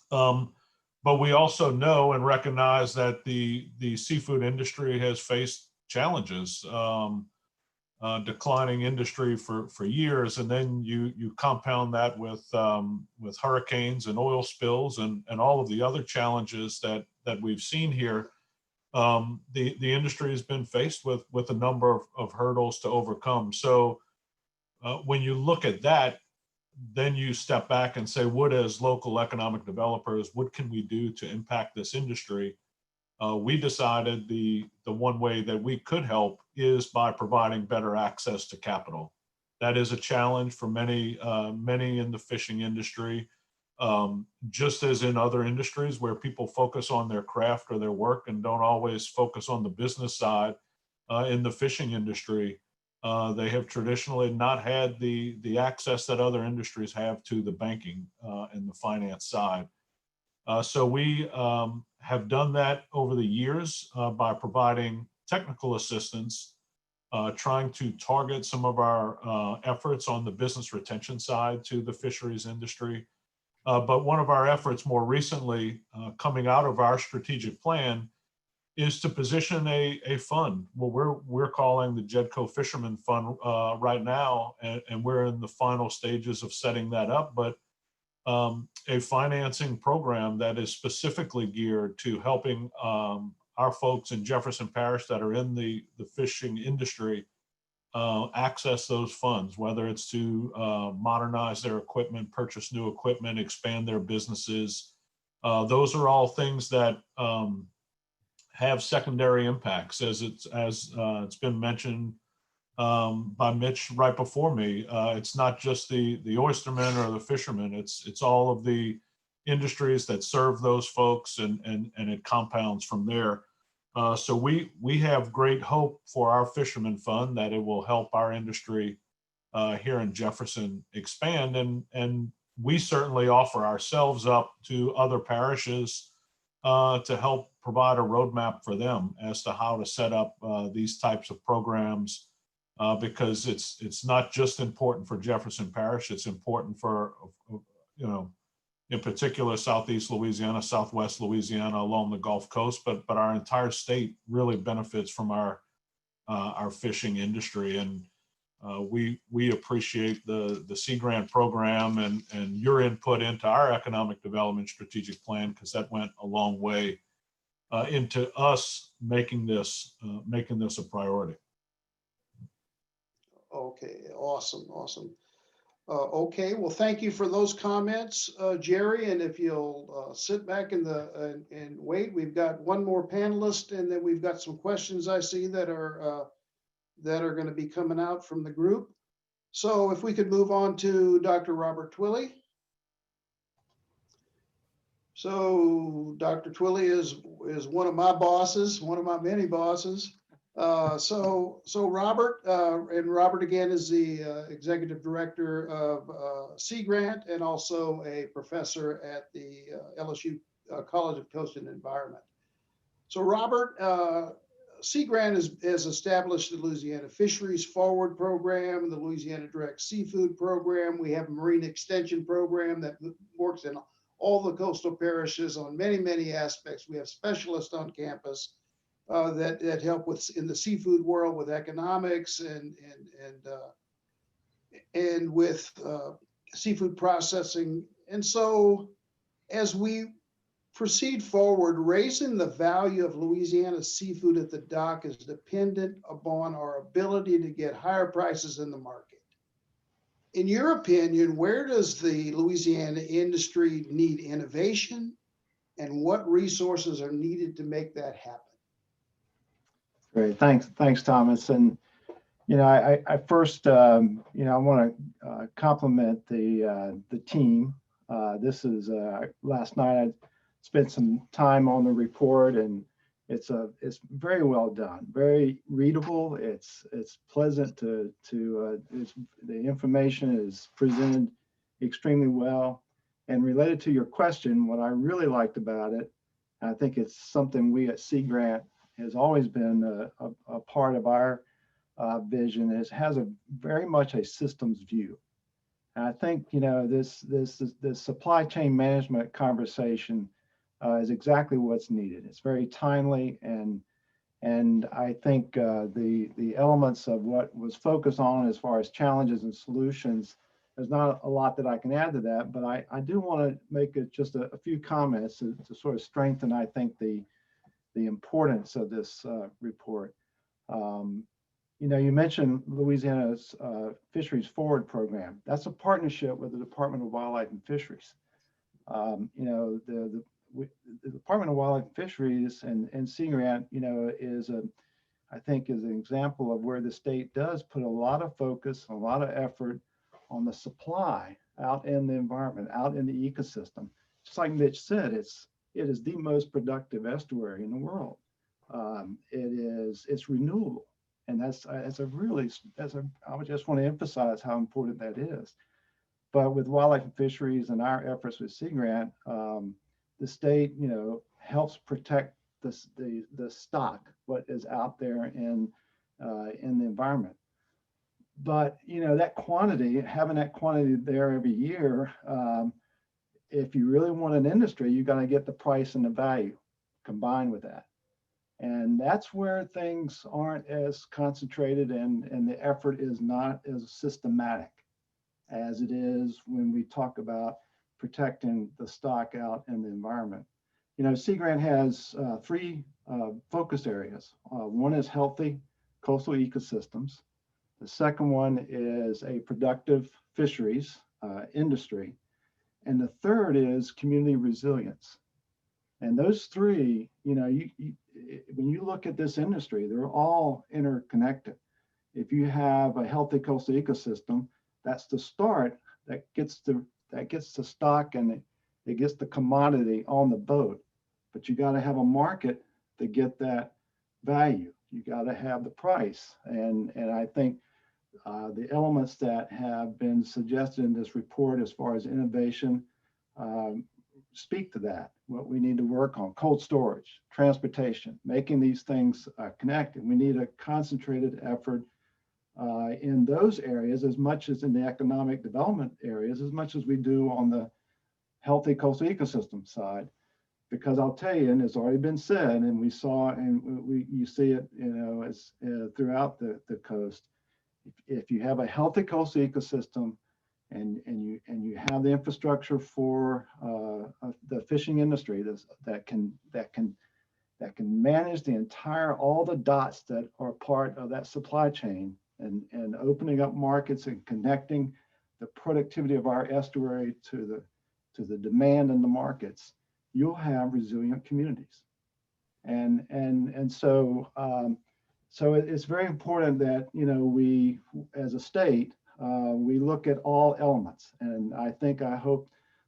[SPEAKER 8] But we also know and recognize that the seafood industry has faced challenges. Declining industry for years, and then you compound that with hurricanes and oil spills and all of the other challenges that we've seen here. The industry has been faced with a number of hurdles to overcome. So when you look at that, then you step back and say, what as local economic developers, what can we do to impact this industry? We decided the one way that we could help is by providing better access to capital. That is a challenge for many in the fishing industry, just as in other industries where people focus on their craft or their work and don't always focus on the business side. In the fishing industry, they have traditionally not had the access that other industries have to the banking and the finance side. So we have done that over the years by providing technical assistance, trying to target some of our efforts on the business retention side to the fisheries industry. But one of our efforts more recently, coming out of our strategic plan, is to position a fund. Well, we're calling the JEDCO Fisherman Fund right now, and we're in the final stages of setting that up. But a financing program that is specifically geared to helping our folks in Jefferson Parish that are in the fishing industry access those funds, whether it's to modernize their equipment, purchase new equipment, expand their businesses. Those are all things that have secondary impacts, as it's been mentioned by Mitch right before me. It's not just the oystermen or the fishermen. It's all of the industries that serve those folks, and it compounds from there. So we have great hope for our fisherman fund that it will help our industry here in Jefferson expand, and we certainly offer ourselves up to other parishes to help provide a roadmap for them as to how to set up these types of programs, because it's not just important for Jefferson Parish, it's important for, in particular, Southeast Louisiana, Southwest Louisiana, along the Gulf Coast, but our entire state really benefits from our fishing industry. And we appreciate the Sea Grant program and your input into our economic development strategic plan, because that went a long way into us making this a priority.
[SPEAKER 5] Okay, awesome, awesome. Okay, well, thank you for those comments, Jerry. And if you'll sit back and wait, we've got one more panelist, and then we've got some questions I see that are going to be coming out from the group. So if we could move on to Dr. Robert Twilley. So Dr. Twilley is one of my bosses, one of my many bosses. So Robert, and Robert again is the executive director of Sea Grant and also a professor at the LSU College of Coast and Environment. So Robert, Sea Grant has established the Louisiana Fisheries Forward Program, the Louisiana Direct Seafood Program. We have a Marine Extension Program that works in all the coastal parishes on many, many aspects. We have specialists on campus that help with in the seafood world with economics and with seafood processing. And so as we proceed forward, raising the value of Louisiana seafood at the dock is dependent upon our ability to get higher prices in the market. In your opinion, where does the Louisiana industry need innovation, and what resources are needed to make that happen?
[SPEAKER 9] Great, thanks, Thomas. And I first, I want to compliment the team. This is last night I spent some time on the report, and it's very well done, very readable. It's pleasant to the information is presented extremely well. And related to your question, what I really liked about it, I think it's something we at Sea Grant has always been a part of our vision, is has a very much a systems view. And I think this supply chain management conversation is exactly what's needed. It's very timely, and I think the elements of what was focused on as far as challenges and solutions, there's not a lot that I can add to that, but I do want to make just a few comments to sort of strengthen, I think, the importance of this report. You mentioned Louisiana's Fisheries Forward Program. That's a partnership with the Department of Wildlife and Fisheries. The Department of Wildlife and Fisheries and Sea Grant, I think is an example of where the state does put a lot of focus, a lot of effort on the supply out in the environment, out in the ecosystem. Just like Mitch said, it is the most productive estuary in the world. It's renewable, and I would just want to emphasize how important that is. But with Wildlife and Fisheries and our efforts with Sea Grant, the state, helps protect the stock, what is out there in the environment. But that quantity, having that quantity there every year, if you really want an industry, you got to get the price and the value combined with that. And that's where things aren't as concentrated and the effort is not as systematic as it is when we talk about protecting the stock out in the environment. Sea Grant has three focus areas. One is healthy coastal ecosystems. The second one is a productive fisheries industry. And the third is community resilience. And those three, when you look at this industry, they're all interconnected. if you have a healthy coastal ecosystem, that's the start that gets the stock and it gets the commodity on the boat. But you got to have a market to get that value. You got to have the price. And I think the elements that have been suggested in this report as far as innovation speak to that. What we need to work on: cold storage, transportation, making these things connected. We need a concentrated effort in those areas as much as in the economic development areas, as much as we do on the healthy coastal ecosystem side. Because I'll tell you, and it's already been said, and we saw, and you see it, as throughout the coast. If you have a healthy coastal ecosystem, and you have the infrastructure for the fishing industry that can manage the entire, all the dots that are part of that supply chain, and opening up markets and connecting the productivity of our estuary to the demand in the markets, you'll have resilient communities. And so it's very important that, we as a state, we look at all elements. And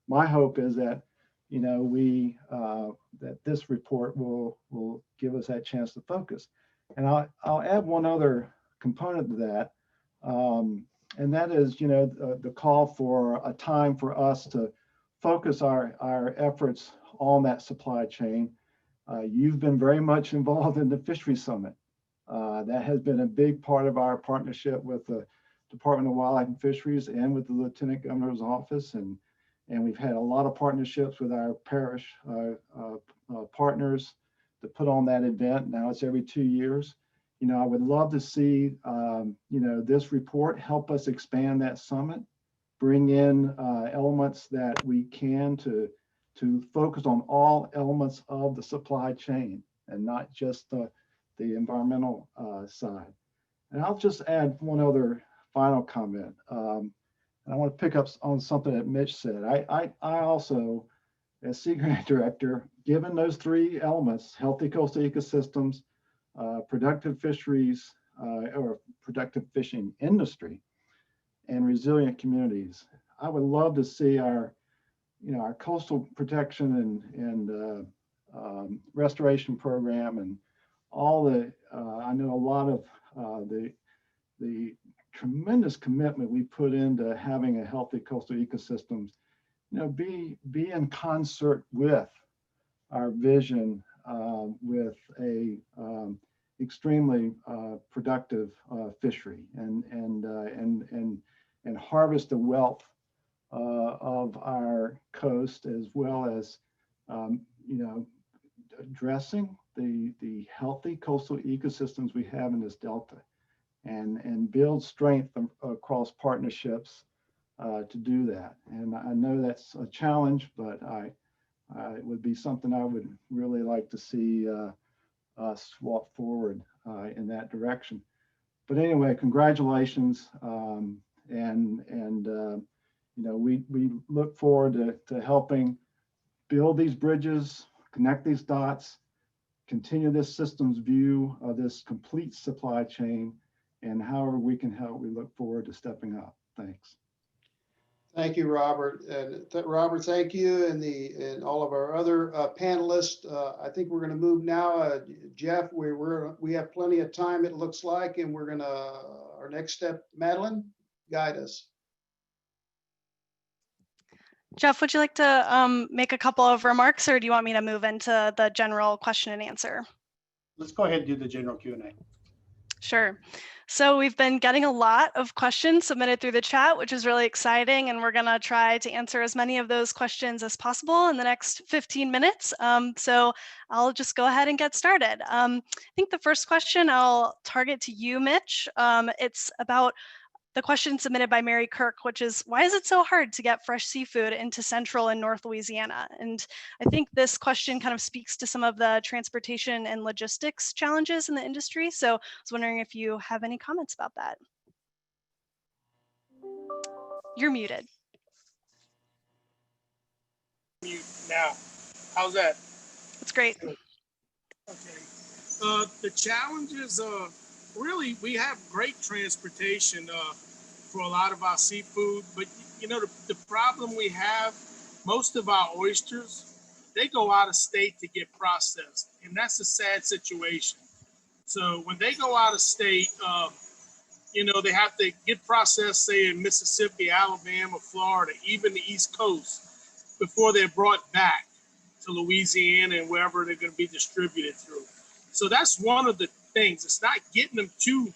[SPEAKER 9] my hope is that, that this report will give us that chance to focus. And I'll add one other component to that. And that is, the call for a time for us to focus our efforts on that supply chain. You've been very much involved in the Fisheries Summit. That has been a big part of our partnership with the Department of Wildlife and Fisheries and with the Lieutenant Governor's Office. And we've had a lot of partnerships with our parish partners to put on that event. Now it's every 2 years. I would love to see, this report help us expand that summit, bring in elements that we can to focus on all elements of the supply chain and not just the environmental side. And I'll just add one other final comment. And I want to pick up on something that Mitch said. I also, as Sea Grant Director, given those three elements: healthy coastal ecosystems, productive fisheries, or productive fishing industry, and resilient communities, I would love to see our coastal protection and restoration program, and all the, I know a lot of the tremendous commitment we put into having a healthy coastal ecosystems, be in concert with our vision, with a extremely productive fishery, and harvest the wealth of our coast, as well as addressing the healthy coastal ecosystems we have in this delta, and build strength across partnerships to do that. And I know that's a challenge, but it would be something I would really like to see us walk forward in that direction. But anyway, congratulations, we look forward to helping build these bridges, connect these dots, continue this systems view of this complete supply chain, and however we can help, we look forward to stepping up. Thanks.
[SPEAKER 5] Thank you, Robert. And Robert, thank you, and all of our other panelists. I think we're going to move now. Jeff, we have plenty of time, it looks like, and we're going to, our next step, Madeline, guide us.
[SPEAKER 10] Jeff, would you like to make a couple of remarks, or do you want me to move into the general question and answer?
[SPEAKER 1] Let's go ahead and do the general Q&A.
[SPEAKER 10] Sure. So we've been getting a lot of questions submitted through the chat, which is really exciting, and we're going to try to answer as many of those questions as possible in the next 15 minutes. So I'll just go ahead and get started. I think the first question I'll target to you, Mitch. It's about the question submitted by Mary Kirk, which is, why is it so hard to get fresh seafood into Central and North Louisiana? And I think this question kind of speaks to some of the transportation and logistics challenges in the industry. So I was wondering if you have any comments about that. You're muted.
[SPEAKER 7] Mute now. How's that?
[SPEAKER 10] That's great.
[SPEAKER 7] Okay. The challenges really, we have great transportation for a lot of our seafood, but you know, the problem we have, most of our oysters, they go out of state to get processed, and that's a sad situation. So when they go out of state, you know, they have to get processed, say in Mississippi, Alabama, Florida, even the East Coast, before they're brought back to Louisiana and wherever they're going to be distributed through. So that's one of the things. It's not getting them to,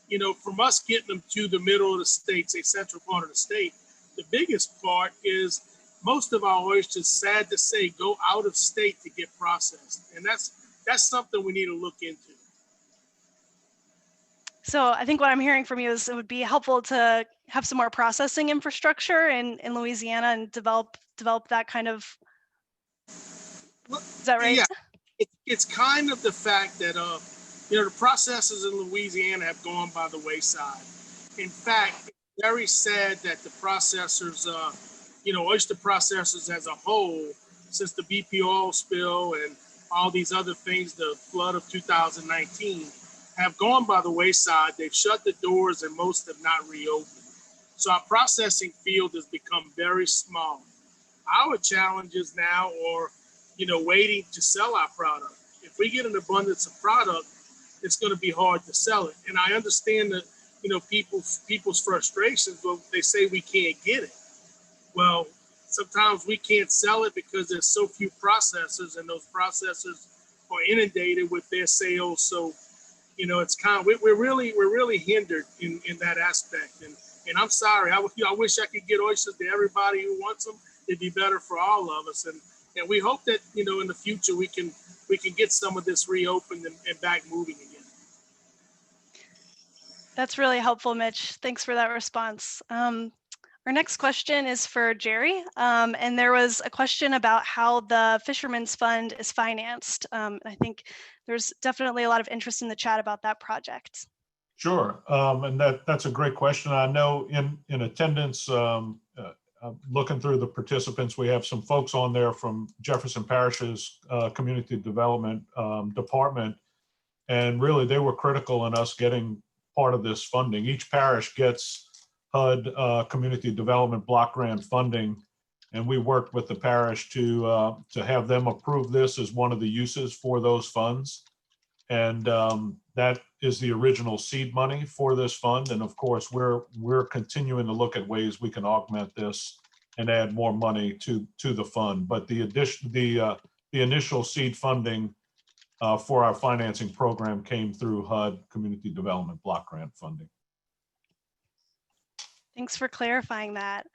[SPEAKER 7] you know, from us getting them to the middle of the state, say central part of the state. The biggest part is most of our oysters, sad to say, go out of state to get processed. And that's something we need to look into.
[SPEAKER 10] So I think what I'm hearing from you is it would be helpful to have some more processing infrastructure in Louisiana and develop that kind of, is that right?
[SPEAKER 7] Yeah, it's kind of the fact that, you know, the processors in Louisiana have gone by the wayside. In fact, it's very sad that the processors, you know, oyster processors as a whole, since the BP oil spill and all these other things, the flood of 2019, have gone by the wayside. They've shut the doors and most have not reopened. So our processing field has become very small. Our challenges now are, you know, waiting to sell our product. If we get an abundance of product, it's going to be hard to sell it. And I understand that, you know, people's frustrations, but they say we can't get it. Well, sometimes we can't sell it because there's so few processors, and those processors are inundated with their sales. So, you know, it's kind of, we're really hindered in that aspect. And I'm sorry, I wish I could get oysters to everybody who wants them. It'd be better for all of us. And we hope that, you know, in the future we can get some of this reopened and back moving again.
[SPEAKER 10] That's really helpful, Mitch. Thanks for that response. Our next question is for Jerry. And there was a question about how the Fisherman's Fund is financed. I think there's definitely a lot of interest in the chat about that project.
[SPEAKER 8] Sure, and that's a great question. I know in attendance, looking through the participants, we have some folks on there from Jefferson Parish's Community Development Department, and really they were critical in us getting part of this funding. Each parish gets HUD Community Development Block Grant funding, and we worked with the parish to have them approve this as one of the uses for those funds. And that is the original seed money for this fund. And of course, we're continuing to look at ways we can augment this and add more money to the fund. But the initial seed funding for our financing program came through HUD Community Development Block Grant funding.
[SPEAKER 10] Thanks for clarifying that.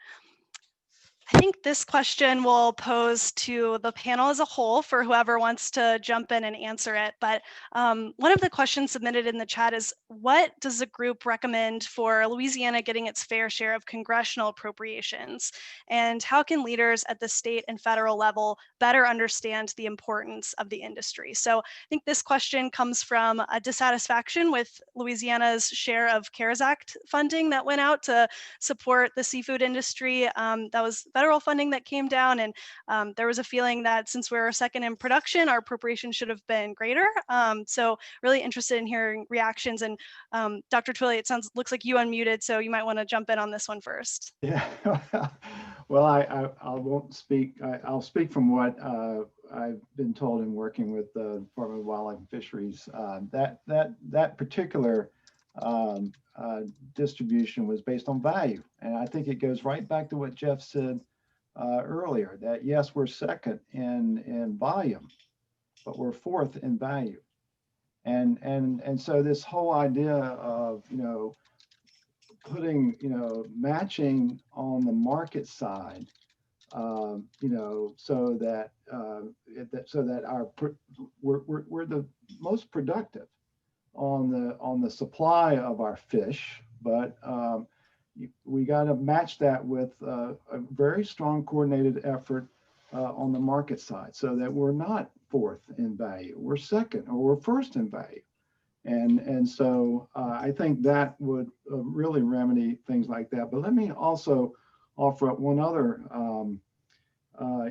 [SPEAKER 10] I think this question will pose to the panel as a whole for whoever wants to jump in and answer it. But one of the questions submitted in the chat is, what does the group recommend for Louisiana getting its fair share of congressional appropriations? And how can leaders at the state and federal level better understand the importance of the industry? So I think this question comes from a dissatisfaction with Louisiana's share of CARES Act funding that went out to support the seafood industry. That was federal funding that came down, and there was a feeling that since we're second in production, our appropriation should have been greater. So really interested in hearing reactions. And Dr. Twilley, it looks like you unmuted, so you might want to jump in on this one first.
[SPEAKER 9] Yeah, well, I won't speak. I'll speak from what I've been told in working with the Department of Wildlife and Fisheries. That particular distribution was based on value. And I think it goes right back to what Jeff said earlier, that yes, we're second in volume, but we're fourth in value. And so this whole idea of, you know, putting, you know, matching on the market side, you know, so that we're the most productive on the supply of our fish, but we got to match that with a very strong coordinated effort on the market side, so that we're not fourth in value, we're second or we're first in value. And so I think that would really remedy things like that. But let me also offer up one other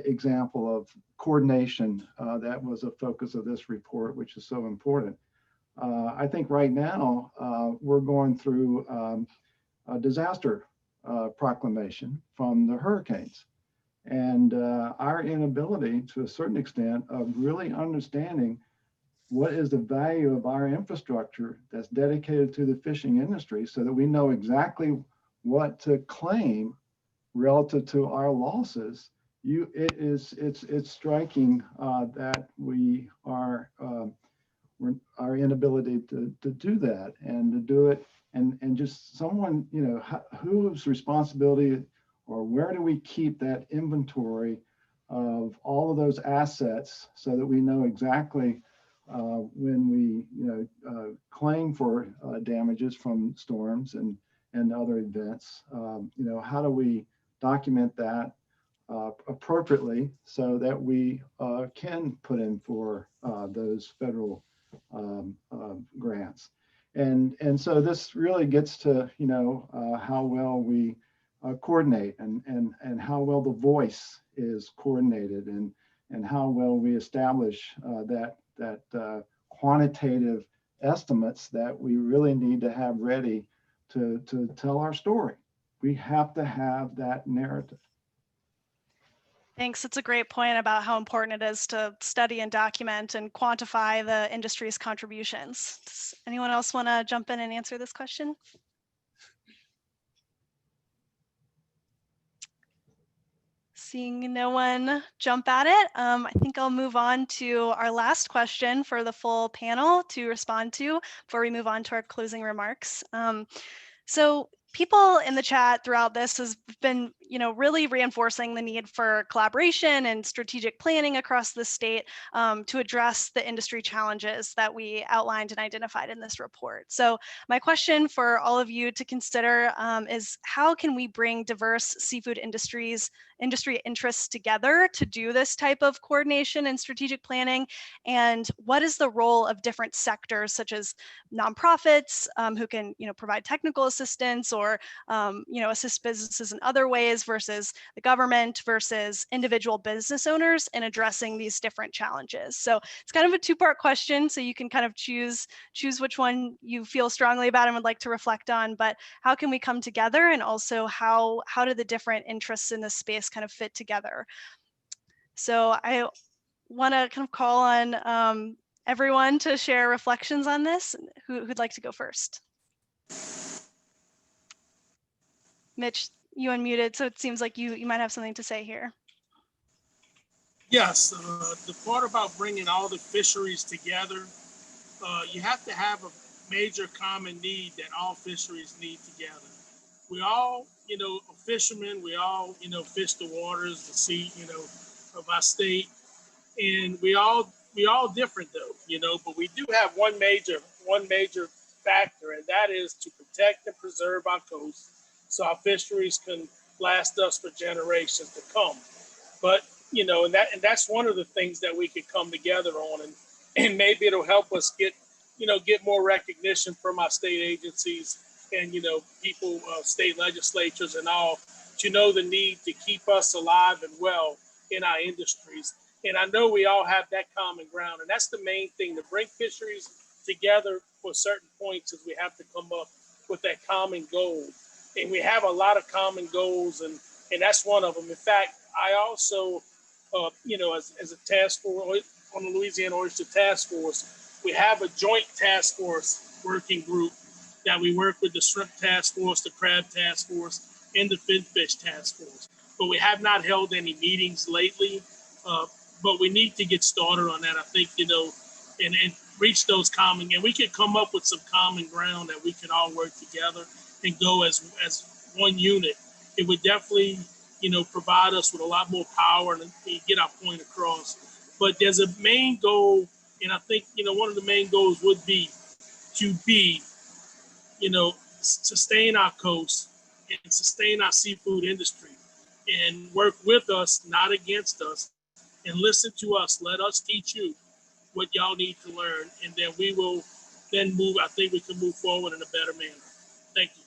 [SPEAKER 9] example of coordination that was a focus of this report, which is so important. I think right now we're going through a disaster proclamation from the hurricanes. And our inability to a certain extent of really understanding what is the value of our infrastructure that's dedicated to the fishing industry so that we know exactly what to claim relative to our losses. It's striking that we are our inability to do that and to do it and just someone, you know, whose responsibility or where do we keep that inventory of all of those assets so that we know exactly when we, you know, claim for damages from storms and other events. You know, how do we document that appropriately so that we can put in for those federal grants. And so this really gets to, you know, how well we coordinate and how well the voice is coordinated and how well we establish that quantitative estimates that we really need to have ready to tell our story. We have to have that narrative.
[SPEAKER 10] Thanks. It's a great point about how important it is to study and document and quantify the industry's contributions. Does anyone else want to jump in and answer this question? Seeing no one jump at it, I think I'll move on to our last question for the full panel to respond to before we move on to our closing remarks. So people in the chat throughout this has been, you know, really reinforcing the need for collaboration and strategic planning across the state to address the industry challenges that we outlined and identified in this report. So my question for all of you to consider is how can we bring diverse seafood industry interests together to do this type of coordination and strategic planning? And what is the role of different sectors such as nonprofits who can, you know, provide technical assistance or, you know, assist businesses in other ways versus the government versus individual business owners in addressing these different challenges? So it's kind of a two-part question, so you can kind of choose which one you feel strongly about and would like to reflect on, but how can we come together, and also how do the different interests in this space kind of fit together? So I want to kind of call on everyone to share reflections on this. Who'd like to go first? Mitch, you unmuted, so it seems like you might have something to say here.
[SPEAKER 7] Yes, the part about bringing all the fisheries together, you have to have a major common need that all fisheries need together. We all, you know, are fishermen. We all, you know, fish the waters, the sea, you know, of our state, and we all different though, you know. But we do have one major factor, and that is to protect and preserve our coast, so our fisheries can last us for generations to come. But you know, and that's one of the things that we could come together on, and maybe it'll help us get more recognition from our state agencies and, you know, people, state legislatures and all, to know the need to keep us alive and well in our industries. And I know we all have that common ground, and that's the main thing, to bring fisheries together for certain points, is we have to come up with that common goal. And we have a lot of common goals, and that's one of them. In fact, I also, you know, as a task force on the Louisiana Oyster Task Force, we have a joint task force working group that we work with the Shrimp Task Force, the Crab Task Force, and the Finfish Task Force. But we have not held any meetings lately, but we need to get started on that. I think, you know, and reach those common, and we could come up with some common ground that we can all work together and go as one unit. It would definitely, you know, provide us with a lot more power and get our point across. But there's a main goal, and I think, you know, one of the main goals would be to you know, sustain our coast and sustain our seafood industry, and work with us, not against us, and listen to us. Let us teach you what y'all need to learn, and then we will then move. I think we can move forward in a better manner. Thank you.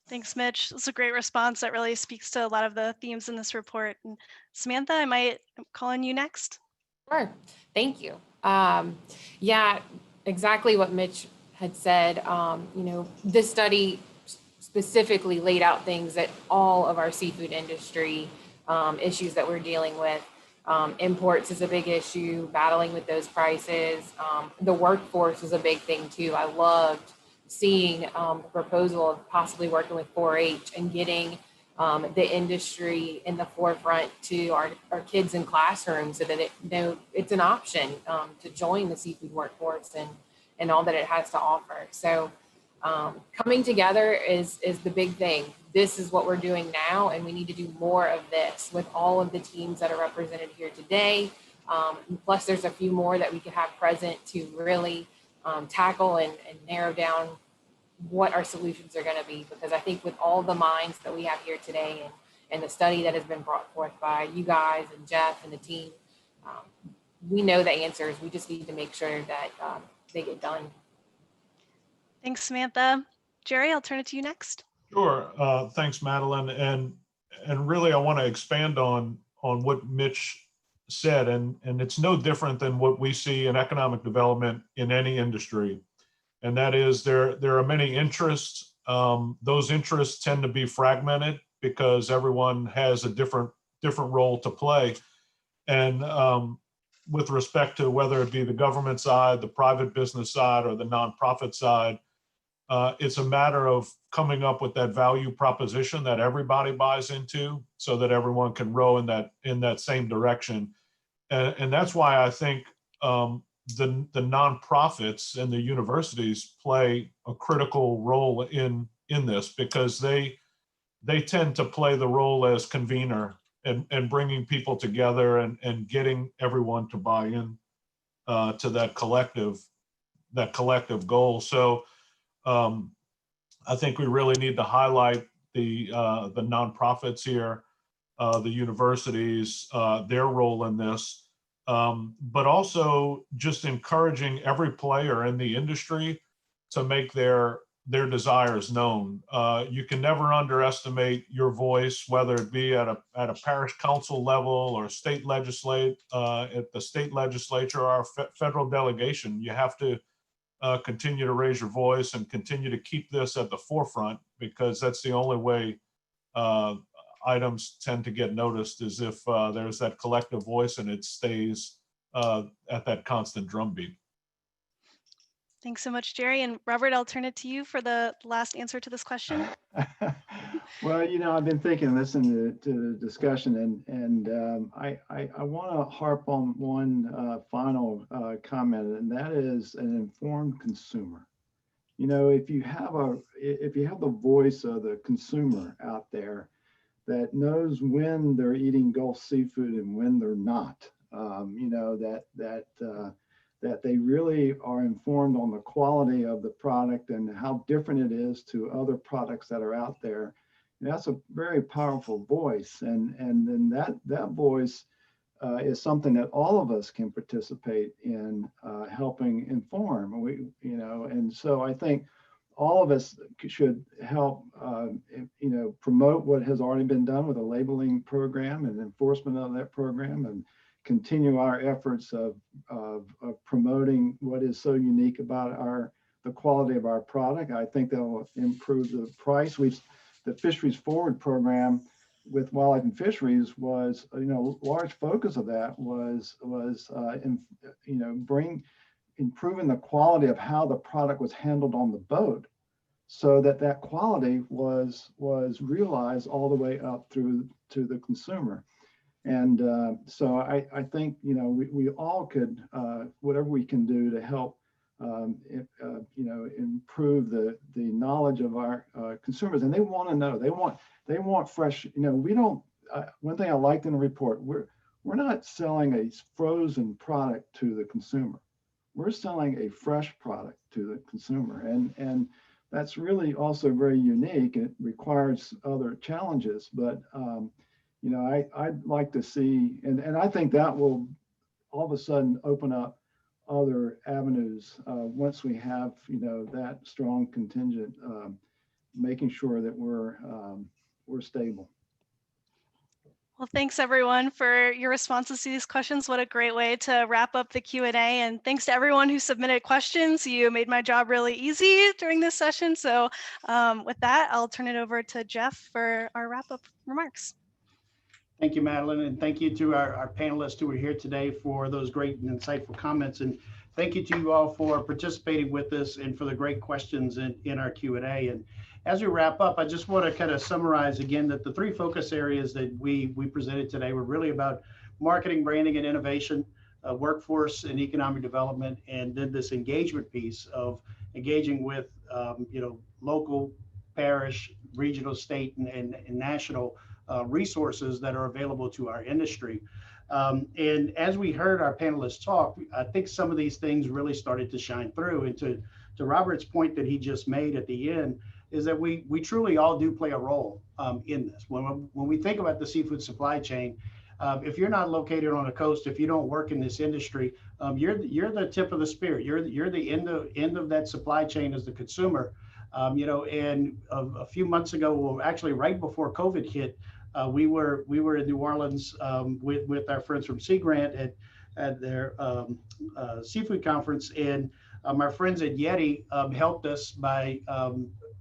[SPEAKER 10] Thanks, Mitch. That's a great response that really speaks to a lot of the themes in this report. And Samantha, I might call on you next.
[SPEAKER 6] Sure. Thank you. Yeah, exactly what Mitch had said. This study specifically laid out things that all of our seafood industry issues that we're dealing with. Imports is a big issue, battling with those prices. The workforce is a big thing too. I loved seeing the proposal of possibly working with 4-H and getting the industry in the forefront to our kids in classrooms so that it's an option to join the seafood workforce and all that it has to offer. So coming together is the big thing. This is what we're doing now, and we need to do more of this with all of the teams that are represented here today. Plus, there's a few more that we could have present to really tackle and narrow down what our solutions are going to be. Because I think with all the minds that we have here today and the study that has been brought forth by you guys and Jeff and the team, we know the answers. We just need to make sure that they get done.
[SPEAKER 10] Thanks, Samantha. Jerry, I'll turn it to you next.
[SPEAKER 8] Sure. Thanks, Madeline. And really, I want to expand on what Mitch said. And it's no different than what we see in economic development in any industry. And that is there are many interests. Those interests tend to be fragmented because everyone has a different role to play. And with respect to whether it be the government side, the private business side, or the nonprofit side, it's a matter of coming up with that value proposition that everybody buys into so that everyone can row in that same direction. And that's why I think the nonprofits and the universities play a critical role in this, because they tend to play the role as convener and bringing people together and getting everyone to buy in to that collective goal. So I think we really need to highlight the nonprofits here, the universities, their role in this, but also just encouraging every player in the industry to make their desires known. You can never underestimate your voice, whether it be at a parish council level or state at the state legislature or our federal delegation. You have to continue to raise your voice and continue to keep this at the forefront, because that's the only way items tend to get noticed, is if there's that collective voice and it stays at that constant drumbeat.
[SPEAKER 10] Thanks so much, Jerry. And Robert, I'll turn it to you for the last answer to this question.
[SPEAKER 9] Well, I've been thinking, listening to the discussion, and I want to harp on one final comment, and that is an informed consumer. If you have the voice of the consumer out there that knows when they're eating Gulf seafood and when they're not, that they really are informed on the quality of the product and how different it is to other products that are out there. And that's a very powerful voice. And then that voice is something that all of us can participate in helping inform. And so I think all of us should help, promote what has already been done with a labeling program and enforcement of that program, and continue our efforts of promoting what is so unique about the quality of our product. I think that will improve the price. The Fisheries Forward program with Wildlife and Fisheries was, large focus of that was improving the quality of how the product was handled on the boat, so that quality was realized all the way up through to the consumer. And so I think, we all could, whatever we can do to help, improve the knowledge of our consumers. And they want to know, they want fresh, we don't, one thing I liked in the report, we're not selling a frozen product to the consumer. We're selling a fresh product to the consumer. And that's really also very unique. It requires other challenges, but I'd like to see, and I think that will all of a sudden open up other avenues once we have, that strong contingent, making sure that we're stable.
[SPEAKER 10] Well, thanks everyone for your responses to these questions. What a great way to wrap up the Q&A. And thanks to everyone who submitted questions. You made my job really easy during this session. So with that, I'll turn it over to Jeff for our wrap-up remarks.
[SPEAKER 1] Thank you, Madeline, and thank you to our panelists who are here today for those great and insightful comments. And thank you to you all for participating with us and for the great questions in our Q&A. And as we wrap up, I just want to kind of summarize again that the 3 focus areas that we presented today were really about marketing, branding, and innovation, workforce and economic development, and then this engagement piece of engaging with local, parish, regional, state, and national resources that are available to our industry. And as we heard our panelists talk, I think some of these things really started to shine through. And to Robert's point that he just made at the end, is that we truly all do play a role in this. When we think about the seafood supply chain, if you're not located on a coast, if you don't work in this industry, you're the tip of the spear. You're the end of that supply chain as the consumer. And a few months ago, well, actually right before COVID hit, we were in New Orleans with our friends from Sea Grant at their seafood conference, and our friends at Yeti helped us by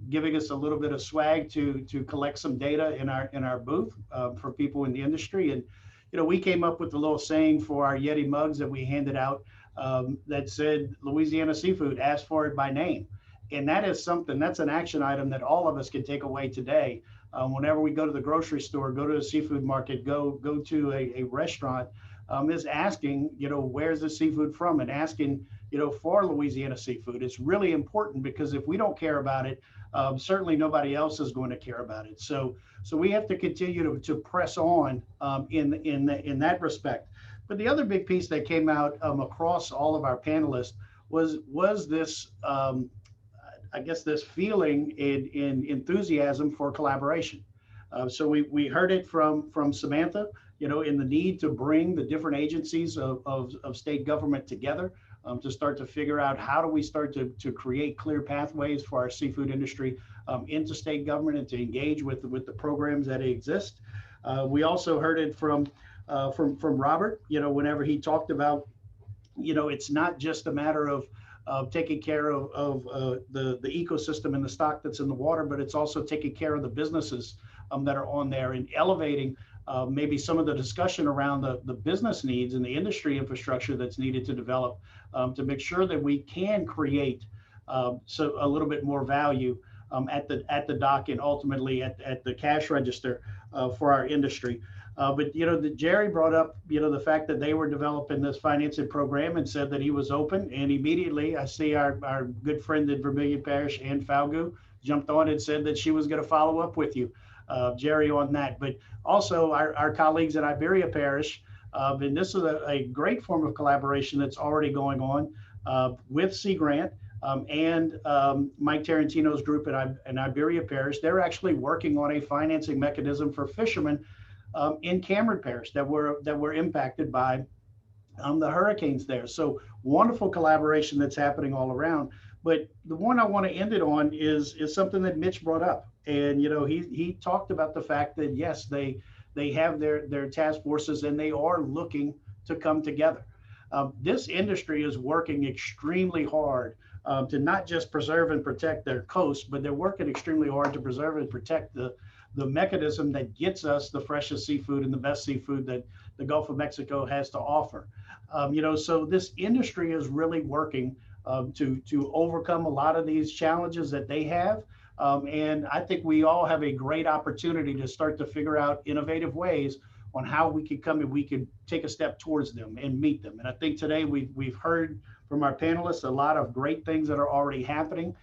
[SPEAKER 1] giving us a little bit of swag to collect some data in our booth for people in the industry. And we came up with a little saying for our Yeti mugs that we handed out that said, "Louisiana seafood, ask for it by name." And that is something, that's an action item that all of us can take away today. Whenever we go to the grocery store, go to a seafood market, go to a restaurant, is asking, where's the seafood from, and asking, for Louisiana seafood. It's really important, because if we don't care about it, certainly nobody else is going to care about it. So we have to continue to press on in that respect. But the other big piece that came out across all of our panelists was this, I guess, this feeling in enthusiasm for collaboration. So we heard it from Samantha, in the need to bring the different agencies of state government together to start to figure out how do we start to create clear pathways for our seafood industry into state government and to engage with the programs that exist. We also heard it from Robert, whenever he talked about, it's not just a matter of taking care of the ecosystem and the stock that's in the water, but it's also taking care of the businesses that are on there, and elevating maybe some of the discussion around the business needs and the industry infrastructure that's needed to develop to make sure that we can create so a little bit more value at the dock and ultimately at the cash register for our industry. But Jerry brought up the fact that they were developing this financing program and said that he was open, and immediately I see our good friend in Vermilion Parish, Ann Falgu, jumped on and said that she was going to follow up with you, Jerry, on that. But also our colleagues in Iberia Parish, and this is a great form of collaboration that's already going on with Sea Grant and Mike Tarantino's group in Iberia Parish. They're actually working on a financing mechanism for fishermen in Cameron Parish that were impacted by the hurricanes there. So wonderful collaboration that's happening all around. But the one I want to end it on is something that Mitch brought up. And he talked about the fact that yes, they have their task forces and they are looking to come together. This industry is working extremely hard to not just preserve and protect their coast, but they're working extremely hard to preserve and protect the mechanism that gets us the freshest seafood and the best seafood that the Gulf of Mexico has to offer. So this industry is really working to overcome a lot of these challenges that they have. And I think we all have a great opportunity to start to figure out innovative ways on how we could come and we could take a step towards them and meet them. And I think today we've heard from our panelists a lot of great things that are already happening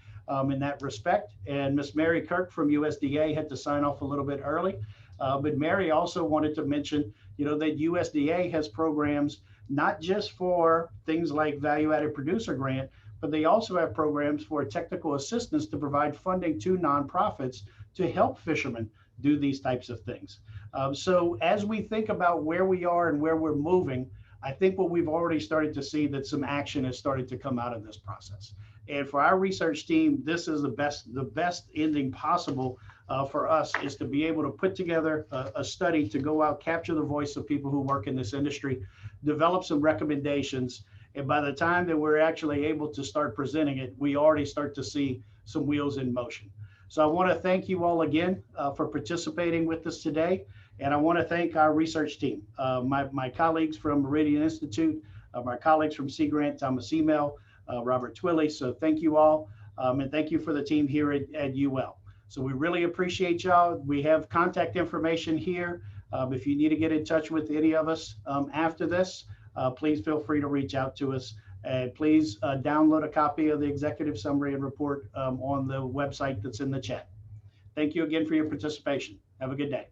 [SPEAKER 1] in that respect. And Miss Mary Kirk from USDA had to sign off a little bit early. But Mary also wanted to mention, that USDA has programs not just for things like value-added producer grant, but they also have programs for technical assistance to provide funding to nonprofits to help fishermen do these types of things. So as we think about where we are and where we're moving, I think what we've already started to see that some action has started to come out of this process. And for our research team, this is the best ending possible for us is to be able to put together a study to go out, capture the voice of people who work in this industry, develop some recommendations. And by the time that we're actually able to start presenting it, we already start to see some wheels in motion. So I want to thank you all again for participating with us today. And I want to thank our research team, my colleagues from Meridian Institute, my colleagues from Sea Grant, Thomas Email, Robert Twilley. So thank you all. And thank you for the team here at UL. So we really appreciate y'all. We have contact information here. If you need to get in touch with any of us after this, please feel free to reach out to us. And please download a copy of the executive summary and report on the website that's in the chat. Thank you again for your participation. Have a good day.